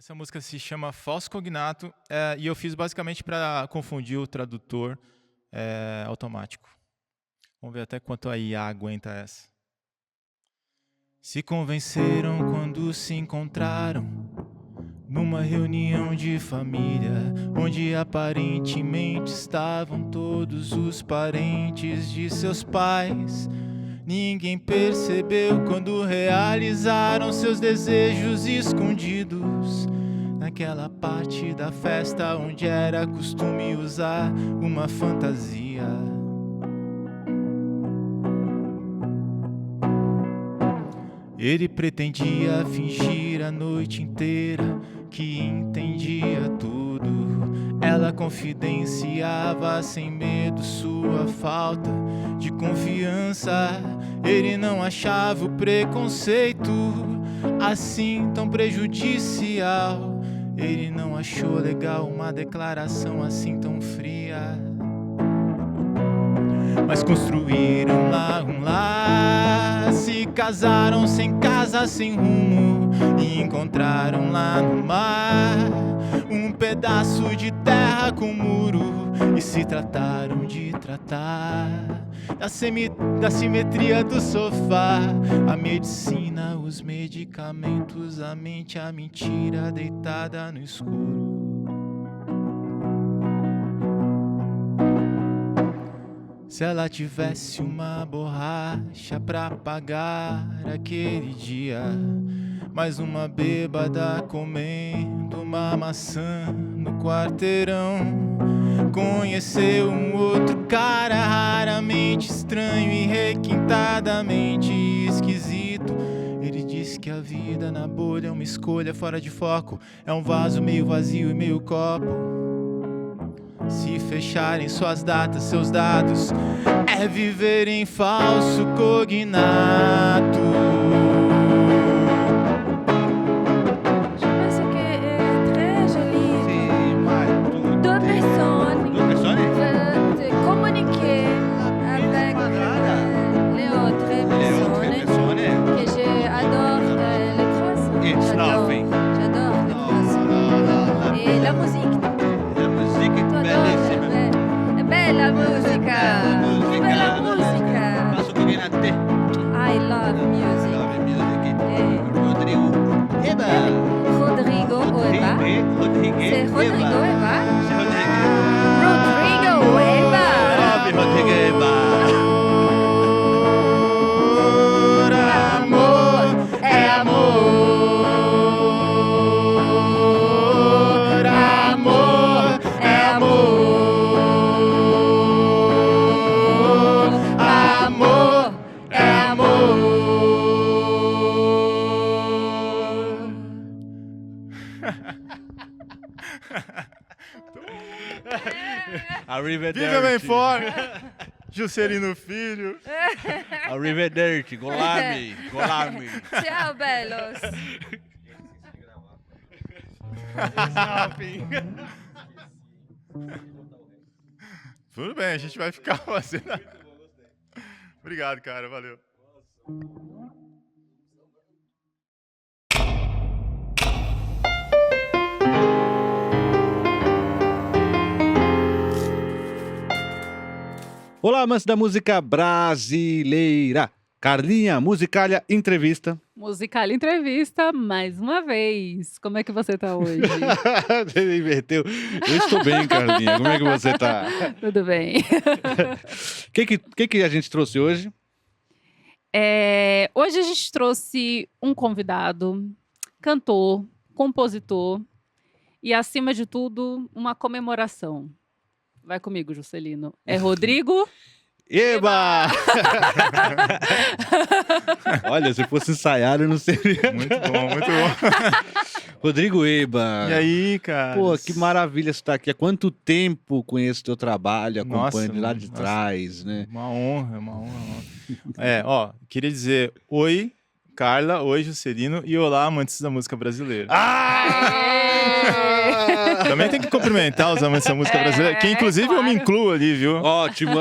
Essa música se chama Falso Cognato e eu fiz basicamente para confundir o tradutor automático. Vamos ver até quanto a IA aguenta essa. Se convenceram quando se encontraram numa reunião de família, onde aparentemente estavam todos os parentes de seus pais. Ninguém percebeu quando realizaram seus desejos escondidos naquela parte da festa onde era costume usar uma fantasia. Ele pretendia fingir a noite inteira que entendia tudo. Ela confidenciava sem medo sua falta de confiança. Ele não achava o preconceito assim tão prejudicial. Ele não achou legal uma declaração assim tão fria. Mas construíram lá um lar, se casaram sem casa, sem rumo, e encontraram lá no mar um pedaço de terra com muro, e se trataram de tratar da simetria do sofá, a medicina, os medicamentos, a mente, a mentira deitada no escuro. Se ela tivesse uma borracha pra pagar aquele dia, mais uma bêbada comendo uma maçã no quarteirão, conheceu um outro cara raramente estranho e requintadamente esquisito. Ele disse que a vida na bolha é uma escolha fora de foco, é um vaso meio vazio e meio copo. Se fecharem suas datas, seus dados, é viver em falso cognato. Je pense que est très joli. Deux personnes veulent communiquer avec les autres personnes. Que j'adore les croissants. J'adore les croissants. Et la musique. È bella la musica. Bella musica. Falso Cognato. I love music. Rodrigo Eba. Rodrigo Eba. C'est Rodrigo Eba. C'est Rodrigo Eba. Rodrigo Eba. Amor é amor. Amor é amor. Amor é amor. Arrivederci. Viva bem forte, Juscelino Filho. Arrivederci, golami. Ciao bellos. Tudo bem, a gente vai ficar fazendo. Obrigado, cara, valeu. Olá, amantes da música brasileira. Carlinha, Musicalia Entrevista. Musicalia Entrevista, mais uma vez. Como é que você tá hoje? Você inverteu. Eu estou bem, Carlinha. Como é que você tá? Tudo bem. O que a gente trouxe hoje? Hoje a gente trouxe um convidado, cantor, compositor e, acima de tudo, uma comemoração. Vai comigo, Juscelino. É Rodrigo... Eba! Olha, se fosse ensaiado, eu não seria. Muito bom, muito bom. Rodrigo Eba. E aí, cara? Pô, que maravilha você estar aqui. Há quanto tempo conheço teu trabalho, acompanho Nossa, de lá de nossa. trás, né? Uma honra, uma honra. Queria dizer oi, Carla, oi, Juscelino, e olá, amantes da música brasileira. Também tem que cumprimentar os amantes da música brasileira, que inclusive claro. eu me incluo ali, viu? Ótimo,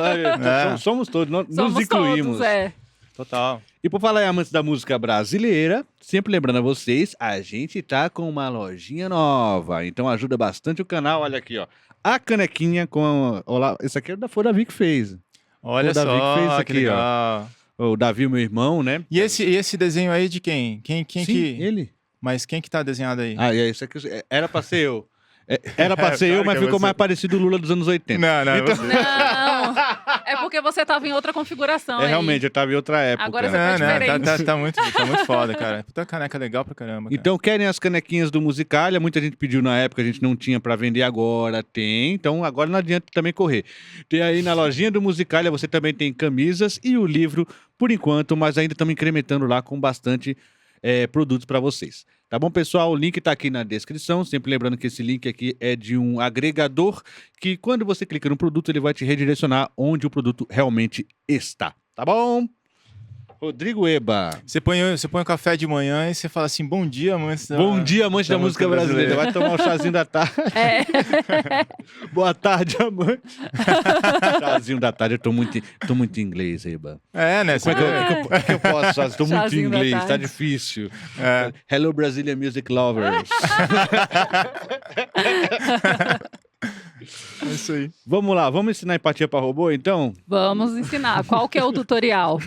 somos todos, nós nos Somos incluímos. todos, Total. E por falar em amantes da música brasileira, sempre lembrando a vocês, a gente tá com uma lojinha nova, então ajuda bastante o canal. Olha aqui, ó, a canequinha com... Olá, esse aqui foi o Davi que fez. Olha O Davi que fez isso só, aqui, que legal. O Davi, meu irmão, né? E esse desenho aí de quem? Quem Sim, que... ele. Mas quem que tá desenhado aí? Ah, isso aqui era pra ser eu. Era pra ser eu, Claro mas que é ficou você. mais parecido o Lula dos anos 80. Não, Então- você... Não, é porque você tava em outra configuração aí. Realmente, eu tava em outra época. Agora você Não, tá não, diferente. tá muito foda, cara. Puta caneca legal pra caramba, cara. Então, querem as canequinhas do Musicalia? Muita gente pediu na época, a gente não tinha pra vender agora, tem. Então, agora não adianta também correr. Tem aí na lojinha do Musicalia, você também tem camisas e o livro, por enquanto, mas ainda estamos incrementando lá com bastante produtos pra vocês. Tá bom, pessoal? O link tá aqui na descrição. Sempre lembrando que esse link aqui é de um agregador que, quando você clica no produto, ele vai te redirecionar onde o produto realmente está. Tá bom? Rodrigo Eba. Você põe o café de manhã e você fala assim, bom dia, amante da... Bom dia, amante da música brasileira. Vai tomar um chazinho da tarde. É. Boa tarde, amante. Chazinho da tarde. Eu tô muito em inglês, Eba. É, né? Como é que eu posso fazer? Tô muito em Chazinho da inglês, tá tarde. difícil. É. Hello, Brazilian Music Lovers. É isso aí. Vamos lá, vamos ensinar empatia para robô, então? Vamos ensinar. Qual que é o tutorial?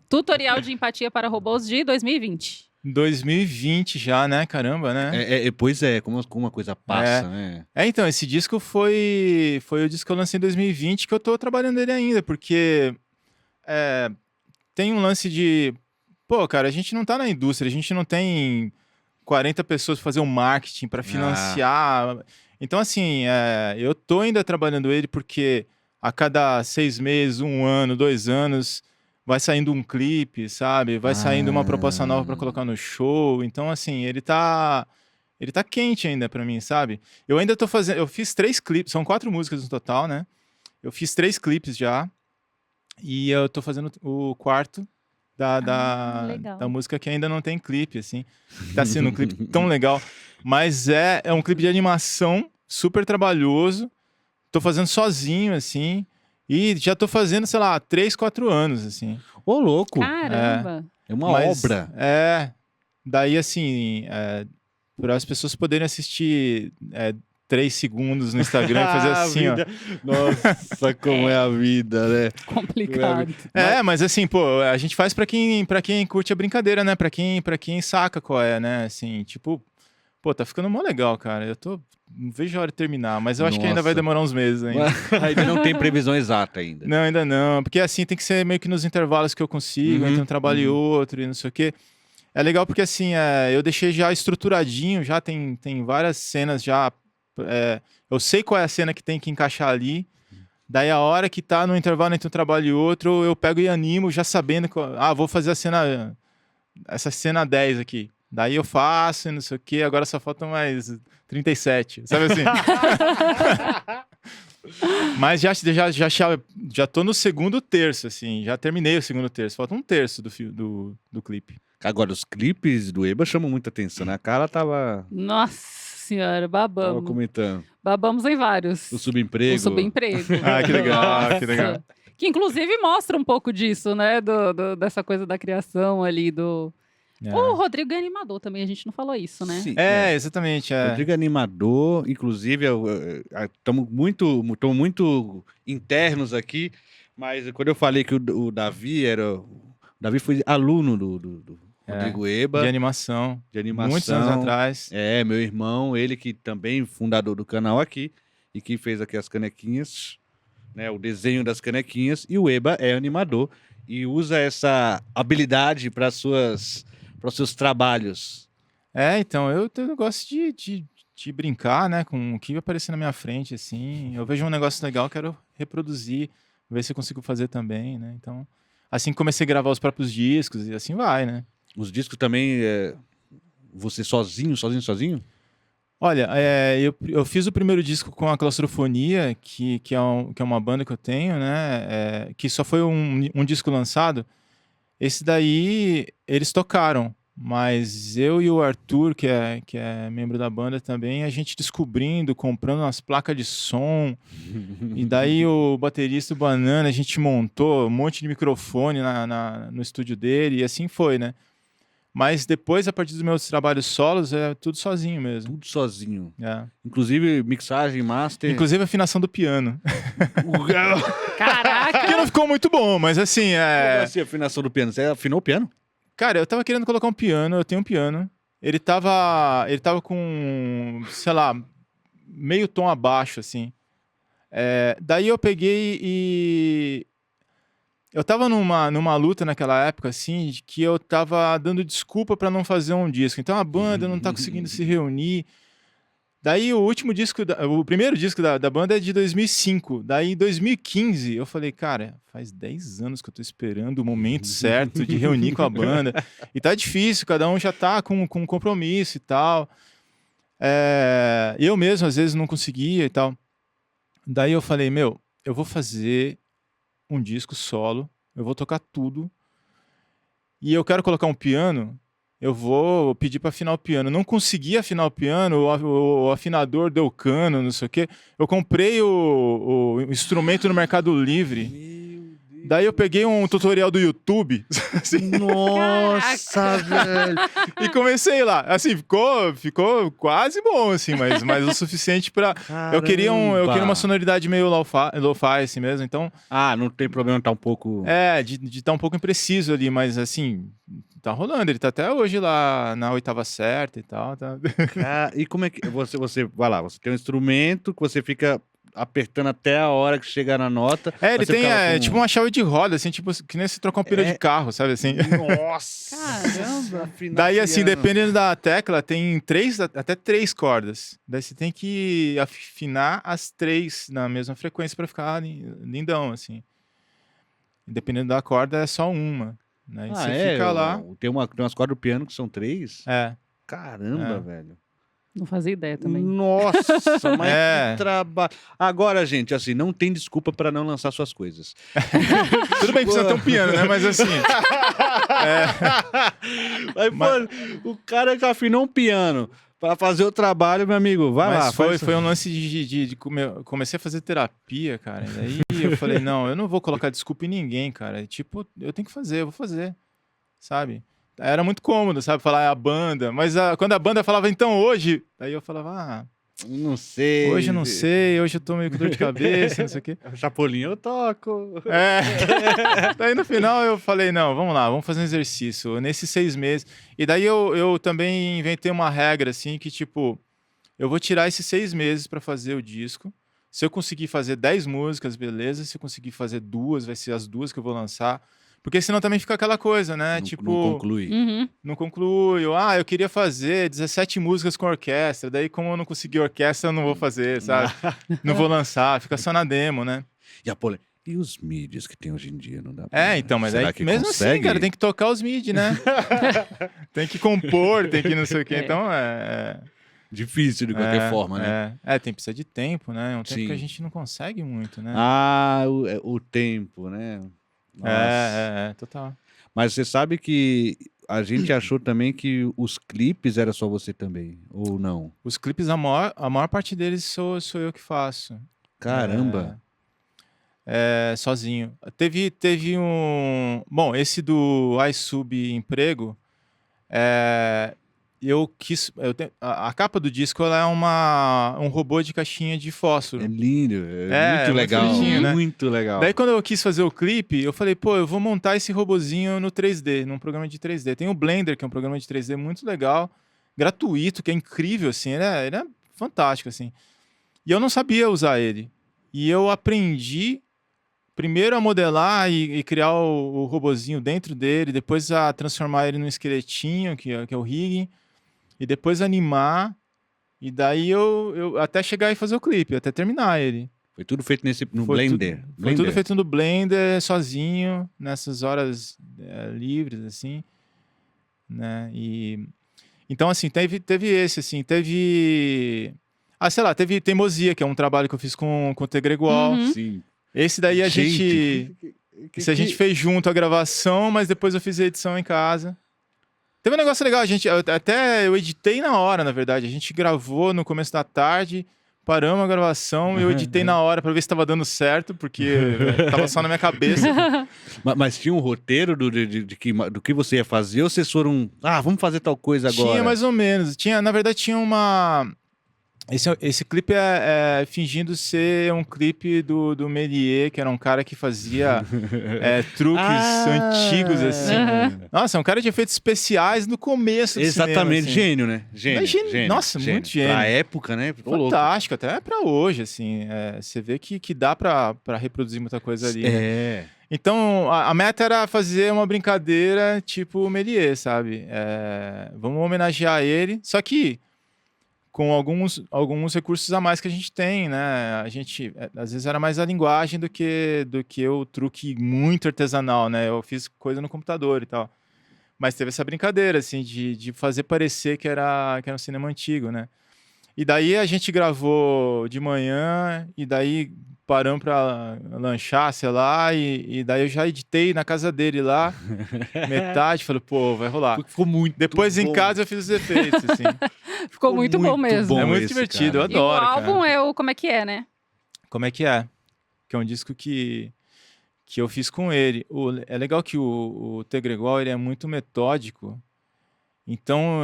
Tutorial de empatia para robôs de 2020. 2020 já, né? Caramba, né? Pois é, como uma coisa passa, né? Então, esse disco foi o disco que eu lancei em 2020, que eu tô trabalhando ele ainda, porque tem um lance de... Pô, cara, a gente não tá na indústria, a gente não tem 40 pessoas pra fazer um marketing, pra financiar. Então, assim, eu tô ainda trabalhando ele porque a cada 6 meses, 1 ano, 2 anos, vai saindo um clipe, sabe? Vai saindo uma proposta nova pra colocar no show. Então, assim, ele tá quente ainda pra mim, sabe? Eu ainda tô fazendo... Eu fiz 3 clipes, são 4 músicas no total, né? Eu fiz 3 clipes já. E eu tô fazendo o quarto legal. da música que ainda não tem clipe, assim. Tá sendo um clipe tão legal. Mas é um clipe de animação, super trabalhoso. Tô fazendo sozinho, assim. E já tô fazendo, sei lá, 3, 4 anos, assim. Ô, louco! Caramba. É uma Mas, obra. Daí, assim, para as pessoas poderem assistir 3 segundos no Instagram e fazer A assim, ó. vida. Nossa, como é a vida, né? Complicado. Mas assim, pô, a gente faz pra quem curte a brincadeira, né? Pra quem saca qual é, né? Assim, tipo, pô, tá ficando mó legal, cara. Não vejo a hora de terminar, mas eu acho que ainda vai Nossa. demorar uns meses ainda. Ainda não tem previsão exata ainda. Não, ainda não. Porque assim, tem que ser meio que nos intervalos que eu consigo, entre um trabalho e outro e não sei o quê. É legal porque assim, eu deixei já estruturadinho, já tem várias cenas já. Eu sei qual é a cena que tem que encaixar ali. Daí a hora que tá no intervalo entre um trabalho e outro, eu pego e animo já sabendo que, vou fazer essa cena 10 aqui. Daí eu faço e não sei o quê, agora só faltam mais 37, sabe assim? Mas já tô no segundo terço, assim, já terminei o segundo terço, falta um terço do clipe. Agora, os clipes do Eba chamam muita atenção, né? A cara tava Nossa senhora, babamos. comentando. Babamos em vários. O subemprego. O subemprego. Ah, que legal, Nossa. que legal. Que inclusive mostra um pouco disso, né? dessa coisa da criação ali do... O Rodrigo é animador também, a gente não falou isso, né? Sim, Exatamente. Rodrigo é animador, inclusive estamos muito internos aqui, mas quando eu falei que o Davi Davi foi aluno do Rodrigo Eba, De animação. de animação. Muitos anos atrás. Meu irmão, ele que também fundador do canal aqui e que fez aqui as canequinhas, né, o desenho das canequinhas, e o Eba é animador e usa essa habilidade para os seus trabalhos. Então, eu gosto de brincar, né, com o que aparecer na minha frente, assim. Eu vejo um negócio legal, quero reproduzir, ver se eu consigo fazer também, né? Então, assim comecei a gravar os próprios discos e assim vai, né? Os discos também, você sozinho? Olha, eu fiz o primeiro disco com a Claustrofonia, que é uma banda que eu tenho, né? Que só foi um disco lançado. Esse daí, eles tocaram. Mas eu e o Arthur, que é membro da banda também, a gente descobrindo, comprando umas placas de som. E daí o baterista, o Banana, a gente montou um monte de microfone no estúdio dele. E assim foi, né? Mas depois, a partir dos meus trabalhos solos, é tudo sozinho mesmo. Tudo sozinho. É. Inclusive, mixagem, master. Inclusive a afinação do piano. Caraca! Que não ficou muito bom, mas assim, Como assim, a afinação do piano? Você afinou o piano? Cara, eu tava querendo colocar um piano, eu tenho um piano. Ele tava com, sei lá, meio tom abaixo, assim. Daí eu peguei e... Eu tava numa luta naquela época, assim, de que eu tava dando desculpa pra não fazer um disco. Então a banda não tá conseguindo se reunir. Daí o primeiro disco da banda é de 2005. Daí em 2015 eu falei, cara, faz 10 anos que eu tô esperando o momento certo de reunir com a banda. E tá difícil, cada um já tá com compromisso e tal. Eu mesmo às vezes não conseguia e tal. Daí eu falei, eu vou fazer um disco solo, eu vou tocar tudo. E eu quero colocar um piano. Eu vou pedir para afinar o piano. Não consegui afinar o piano, o afinador deu cano, não sei o quê. Eu comprei o instrumento no Mercado Livre. Daí eu peguei um tutorial do YouTube. Assim, Nossa, velho. e comecei lá. Assim, ficou quase bom, assim, mas o suficiente para... Eu queria uma sonoridade meio lo-fi, assim mesmo, então... Ah, não tem problema estar um pouco... de estar um pouco impreciso ali, mas assim... Tá rolando, ele tá até hoje lá na oitava certa e tal. Tá... E como é que você vai lá, você tem um instrumento que você fica apertando até a hora que chegar na nota. Ele tem tipo uma chave de roda, assim, tipo, que nem se trocar um pneu de carro, sabe assim? Nossa! Caramba! Daí, assim, dependendo da tecla, tem até três cordas. Daí você tem que afinar as três na mesma frequência pra ficar lindão, assim. Dependendo da corda, é só uma. Né? E você fica lá. Tem umas cordas do piano que são 3? Caramba, É. velho. Não fazia ideia também. Nossa, mas que trabalho. Agora, gente, assim, não tem desculpa para não lançar suas coisas. Tudo bem que precisa ter um piano, né? Mas assim... Pô, o cara que afinou um piano para fazer o trabalho, meu amigo, vai lá. Foi um lance de comecei a fazer terapia, cara. E aí eu falei, não, eu não vou colocar desculpa em ninguém, cara. Tipo, eu tenho que fazer, eu vou fazer, sabe? Era muito cômodo, sabe? Falar a banda. Mas quando a banda falava, então aí eu falava, não sei. Hoje eu não sei, hoje eu tô meio com dor de cabeça, não sei o quê. Chapolin eu toco. Daí no final eu falei, não, vamos lá, vamos fazer um exercício. Nesses 6 meses. E daí eu também inventei uma regra, assim, que tipo, eu vou tirar esses 6 meses pra fazer o disco. Se eu conseguir fazer 10 músicas, beleza. Se eu conseguir fazer 2, vai ser as 2 que eu vou lançar. Porque senão também fica aquela coisa, né? Não conclui. Uhum. Não conclui. Eu queria fazer 17 músicas com orquestra. Daí, como eu não consegui orquestra, eu não vou fazer, sabe? Não vou lançar. Fica só na demo, né? E os midis que tem hoje em dia? Não dá pra... Então, mas Será aí que mesmo consegue? assim, cara, tem que tocar os midi, né? Tem que compor, tem que não sei o quê. Então, Difícil de qualquer forma, né? Precisa de tempo, né? É um tempo Sim. que a gente não consegue muito, né? O tempo, né? Total. Mas você sabe que a gente achou também que os clipes era só você também, ou não? Os clipes, a maior parte deles sou eu que faço. Caramba! Sozinho. Teve um... Bom, esse do iSubemprego, a capa do disco ela é um robô de caixinha de fósforo. É lindo, muito legal, bonitinho, né? muito legal. Daí quando eu quis fazer o clipe, eu falei, eu vou montar esse robozinho no 3D, num programa de 3D. Tem o Blender, que é um programa de 3D muito legal, gratuito, que é incrível, assim, ele é fantástico, assim. E eu não sabia usar ele. E eu aprendi primeiro a modelar e criar o robozinho dentro dele, depois a transformar ele num esqueletinho, que é o rigging, e depois animar, e daí eu até chegar e fazer o clipe, até terminar ele. Foi tudo feito no Blender. Foi tudo feito no Blender, sozinho, nessas horas livres, assim, né? Então, assim, teve esse, assim, teve Teimosia, que é um trabalho que eu fiz com o Tegregual. Uhum. Sim. Esse daí a gente fez junto a gravação, mas depois eu fiz a edição em casa. Teve um negócio legal, eu editei na hora, na verdade. A gente gravou no começo da tarde, paramos a gravação, eu editei na hora pra ver se tava dando certo, porque tava só na minha cabeça. Mas tinha um roteiro do que você ia fazer, ou vocês foram, vamos fazer tal coisa agora? Tinha mais ou menos. Na verdade, tinha uma... Esse clipe é fingindo ser um clipe do Méliès, que era um cara que fazia truques antigos, assim. Nossa, é um cara de efeitos especiais no começo do Exatamente, cinema, assim. gênio, né? Gênio. Nossa, muito gênio. Pra época, né? Ô, louco. Fantástico, até pra hoje, assim. Você vê que dá pra reproduzir muita coisa ali. Né? Então, a meta era fazer uma brincadeira tipo Méliès, sabe? Vamos homenagear ele, só que com alguns recursos a mais que a gente tem, né? A gente, às vezes, era mais a linguagem do que o truque muito artesanal, né? Eu fiz coisa no computador e tal. Mas teve essa brincadeira, assim, de fazer parecer que era um cinema antigo, né? E daí a gente gravou de manhã, e daí paramos pra lanchar, sei lá, e daí eu já editei na casa dele lá, metade, falei, pô, vai rolar. Ficou muito Depois bom. em casa eu fiz os efeitos, assim. Ficou muito bom mesmo. É muito esse, divertido, cara. eu adoro, E o álbum cara. é o Como é que é, né? Como é que é? Que é um disco que eu fiz com ele. É legal que o T. Gregor, ele é muito metódico. Então,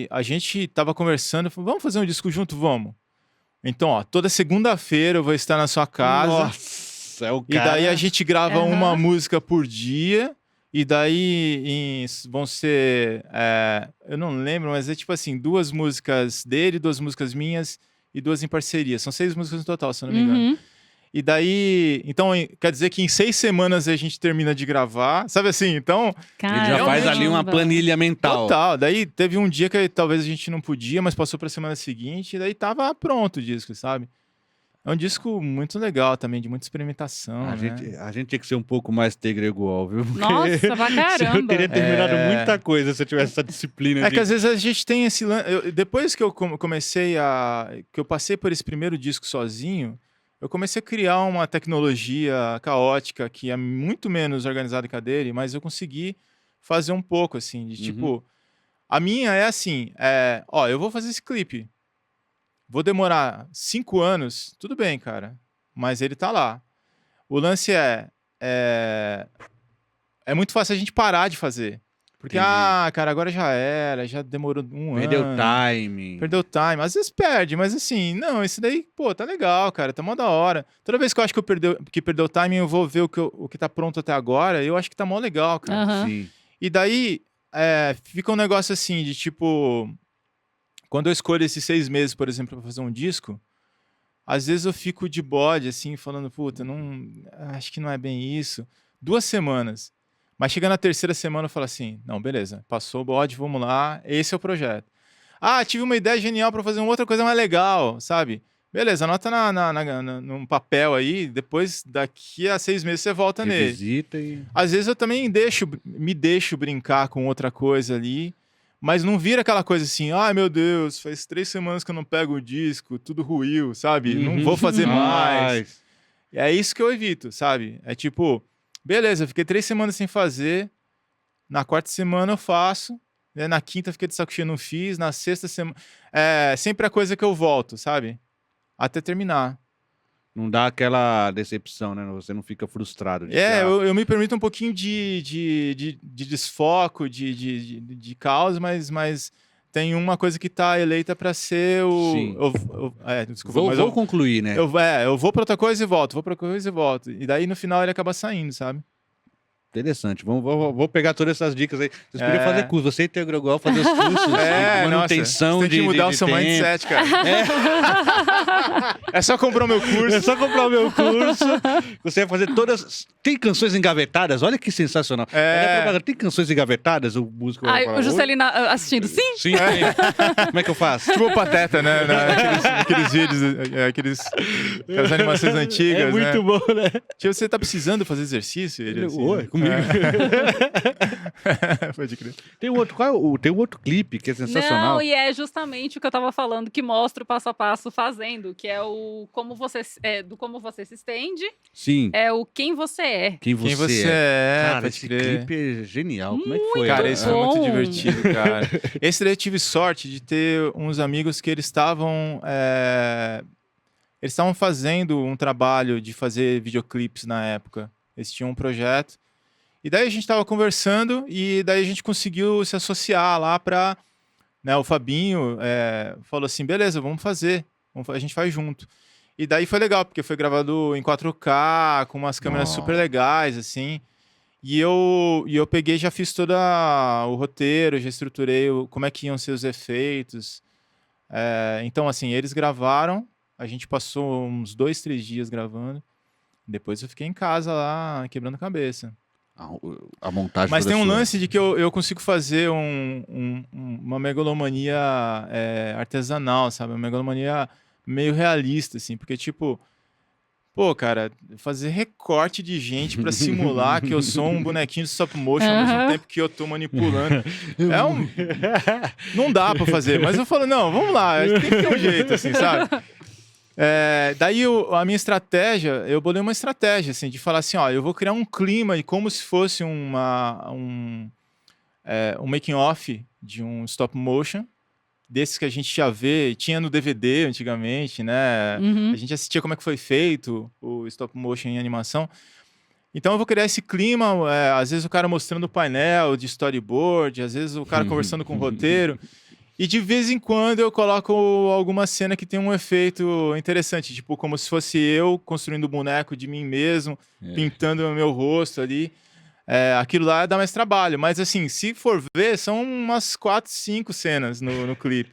a gente tava conversando, falou, vamos fazer um disco junto? Vamos. Então, ó, toda segunda-feira eu vou estar na sua casa. Nossa, é o E cara... daí a gente grava uma música por dia. E daí vão ser... eu não lembro, mas é tipo assim, 2 músicas dele, 2 músicas minhas e 2 em parceria. São 6 músicas no total, se eu não me engano. E daí... Então, quer dizer que em 6 semanas a gente termina de gravar. Sabe assim? Então... Ele já faz ali uma planilha mental. Total. Daí teve um dia que talvez a gente não podia, mas passou pra semana seguinte. E daí tava pronto o disco, sabe? É um disco muito legal também, de muita experimentação, A né? gente tinha que ser um pouco mais Tegregual, viu? Porque Nossa, pra eu caramba. teria terminado muita coisa se eu tivesse essa disciplina. Que às vezes a gente tem esse... Depois que eu comecei que eu passei por esse primeiro disco sozinho, eu comecei a criar uma tecnologia caótica que é muito menos organizada que a dele, mas eu consegui fazer um pouco, assim, de tipo... A minha é assim, eu vou fazer esse clipe. Vou demorar 5 anos, tudo bem, cara, mas ele tá lá. O lance é muito fácil a gente parar de fazer. Porque, cara, agora já era, já demorou um Perdeu ano. time. Perdeu time. Às vezes perde, mas assim, não, esse daí, pô, tá legal, cara, tá mó da hora. Toda vez que eu acho que perdeu time, eu vou ver o que tá pronto até agora, eu acho que tá mó legal, cara. Sim. E daí, fica um negócio assim, de tipo... Quando eu escolho esses 6 meses, por exemplo, pra fazer um disco, às vezes eu fico de bode, assim, falando, puta, acho que não é bem isso. 2 semanas. Mas chegando na 3ª semana, eu falo assim, não, beleza, passou o bode, vamos lá, esse é o projeto. Tive uma ideia genial pra fazer uma outra coisa mais legal, sabe? Beleza, anota num papel aí, depois, daqui a 6 meses, você volta nele. Revisita e... Às vezes eu também me deixo brincar com outra coisa ali, mas não vira aquela coisa assim, ai meu Deus, faz 3 semanas que eu não pego o disco, tudo ruiu, sabe? Não vou fazer mais. E é isso que eu evito, sabe? É tipo, beleza, eu fiquei 3 semanas sem fazer, na 4ª semana eu faço, né? Na 5ª fiquei de saco cheio, não fiz, na 6ª semana... sempre a coisa que eu volto, sabe? Até terminar. Não dá aquela decepção, né? Você não fica frustrado. Eu me permito um pouquinho de desfoco, de caos, mas tem uma coisa que tá eleita para ser o... Sim. Desculpa, Vou concluir, né? Eu vou pra outra coisa e volto, vou pra outra coisa e volto. E daí, no final, ele acaba saindo, sabe? Interessante. Vou pegar todas essas dicas aí. Vocês podiam fazer curso. Você e o Gregor fazer os cursos de manutenção nossa, você tem que mudar o seu mindset, cara. É só comprar o meu curso. É só comprar o meu curso. Você vai fazer todas... Tem canções engavetadas? Olha que sensacional. Tem canções engavetadas? O músico vai falar, O Juscelino assistindo, sim? Sim. Como é que eu faço? Tipo o Pateta, né? Aqueles vídeos, aquelas animações antigas, É muito né? bom, né? Tipo, você tá precisando fazer exercício? Ele, assim, Oi, como comigo. Pode crer. Tem um outro, tem um outro clipe que é sensacional. Não, e é justamente o que eu tava falando, que mostra o passo a passo fazendo, que é o como você, do como você se estende, Sim. é o quem você é. Quem Quem você você é. é, Cara, pode esse crer. clipe é genial. Como é que foi? Cara, Agora? isso é muito bom. divertido, cara. Esse daí eu tive sorte de ter uns amigos que eles estavam fazendo um trabalho de fazer videoclipes na época. Eles tinham um projeto. E daí a gente tava conversando e daí a gente conseguiu se associar lá pra... Né, o Fabinho falou assim, beleza, vamos fazer. A gente faz junto. E daí foi legal, porque foi gravado em 4K, com umas câmeras Nossa. super legais, assim. E eu peguei, já fiz todo o roteiro, já estruturei como é que iam ser os efeitos. Então, assim, eles gravaram, a gente passou uns 2, 3 dias gravando. Depois eu fiquei em casa lá, quebrando a cabeça. A montagem Mas toda tem um sua. lance de que eu consigo fazer uma megalomania artesanal, sabe? Uma megalomania meio realista, assim. Porque, tipo... Pô, cara, fazer recorte de gente pra simular que eu sou um bonequinho de stop motion ao mesmo tempo que eu tô manipulando. Não dá pra fazer, mas eu falo, não, vamos lá, tem que ter um jeito, assim, sabe? Daí a minha estratégia, eu bolei uma estratégia, assim, de falar assim, ó, eu vou criar um clima como se fosse um making-off de um stop motion, desses que a gente já vê, tinha no DVD antigamente, né? A gente assistia como é que foi feito o stop motion em animação. Então eu vou criar esse clima, às vezes o cara mostrando o painel de storyboard, às vezes o cara conversando com o roteiro. E de vez em quando eu coloco alguma cena que tem um efeito interessante, tipo como se fosse eu construindo um boneco de mim mesmo, pintando o meu rosto ali. Aquilo lá dá mais trabalho, mas assim, se for ver, são umas 4, 5 cenas no clipe.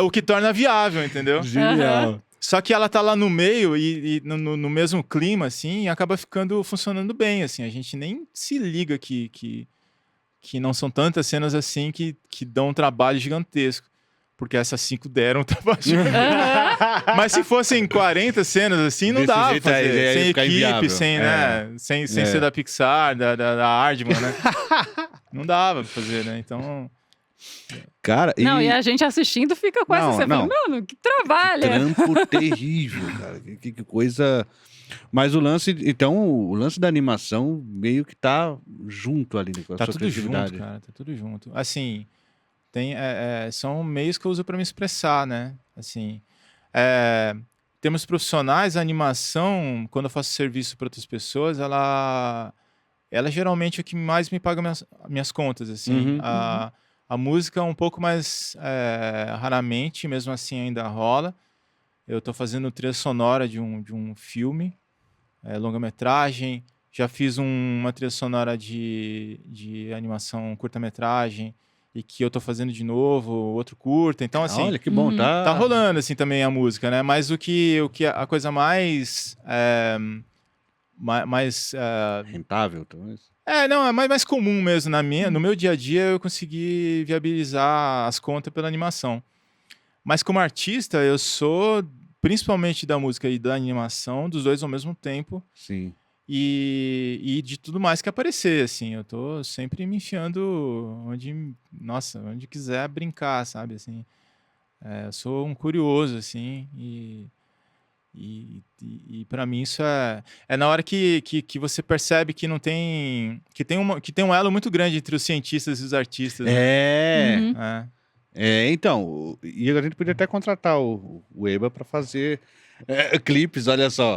O que torna viável, entendeu? Genial. Só que ela tá lá no meio e no mesmo clima, assim, e acaba funcionando bem, assim. A gente nem se liga que não são tantas cenas assim que dão um trabalho gigantesco. Porque essas 5 deram um trabalho gigantesco. Mas se fossem 40 cenas assim, não Desse dá pra jeito aí, fazer. ia Sem ficar equipe, inviável. sem ser da Pixar, da Aardman, né? Não dava pra fazer, né? Então... Cara, Não, e a gente assistindo fica com essa... Não, Você não. fala, mano, que trabalho. trampo terrível, cara. Que coisa... Mas o lance da animação meio que tá junto ali com a Tá sua tudo criatividade. junto, cara. Tá tudo junto. Assim, são meios que eu uso pra me expressar, né? Assim, temos profissionais, a animação, quando eu faço serviço para outras pessoas, ela geralmente é o que mais me paga minhas contas, assim. Uhum, A música um pouco mais raramente, mesmo assim ainda rola. Eu tô fazendo trilha sonora de um filme, longa-metragem. Já fiz uma trilha sonora de animação curta-metragem e que eu tô fazendo de novo, outro curta. Então, assim, Olha, que bom, tá... tá rolando assim também a música, né? Mas o que a coisa mais rentável, talvez. não, é mais comum mesmo no meu dia a dia eu consegui viabilizar as contas pela animação. Mas como artista, eu sou principalmente da música e da animação, dos dois ao mesmo tempo. Sim. E de tudo mais que aparecer, assim. Eu tô sempre me enfiando onde quiser brincar, sabe, assim. Eu sou um curioso, assim, e para mim isso é na hora que você percebe que não tem... que tem um elo muito grande entre os cientistas e os artistas. Né? Então, e a gente podia até contratar o Eba pra fazer clipes, olha só.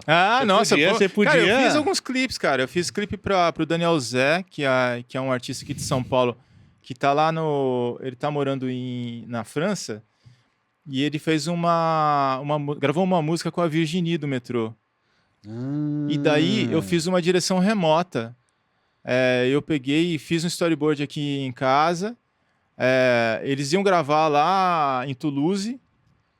Você podia. Cara, eu fiz alguns clipes, cara. Eu fiz clipe pro Daniel Zé, que é um artista aqui de São Paulo, que tá lá ele tá morando na França, e ele fez gravou uma música com a Virginie do metrô. E daí eu fiz uma direção remota. Eu peguei e fiz um storyboard aqui em casa. Eles iam gravar lá em Toulouse.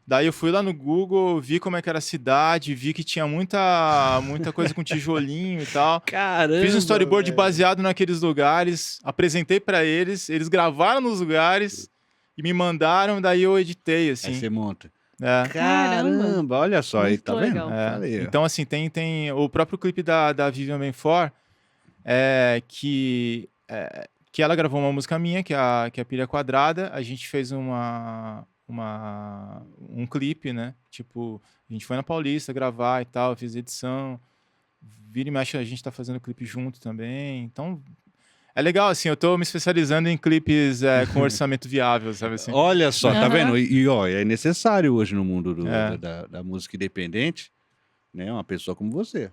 Daí eu fui lá no Google, vi como é que era a cidade, vi que tinha muita coisa com tijolinho e tal. Caramba, fiz um storyboard baseado naqueles lugares, apresentei pra eles gravaram nos lugares e me mandaram, daí eu editei, assim. Aí você monta. Caramba, olha só, aí muito tá legal. vendo? Falei, ó. Então, assim, tem o próprio clipe da Vivian Benfort, que ela gravou uma música minha, que é a Pilha Quadrada. A gente fez um clipe, né? Tipo, a gente foi na Paulista gravar e tal, eu fiz edição. Vira e mexe, a gente tá fazendo clipe junto também. Então, é legal, assim, eu tô me especializando em clipes com orçamento viável, sabe assim? Olha só, tá Aham. vendo? Ó, é necessário hoje no mundo É. da música independente, né? Uma pessoa como você.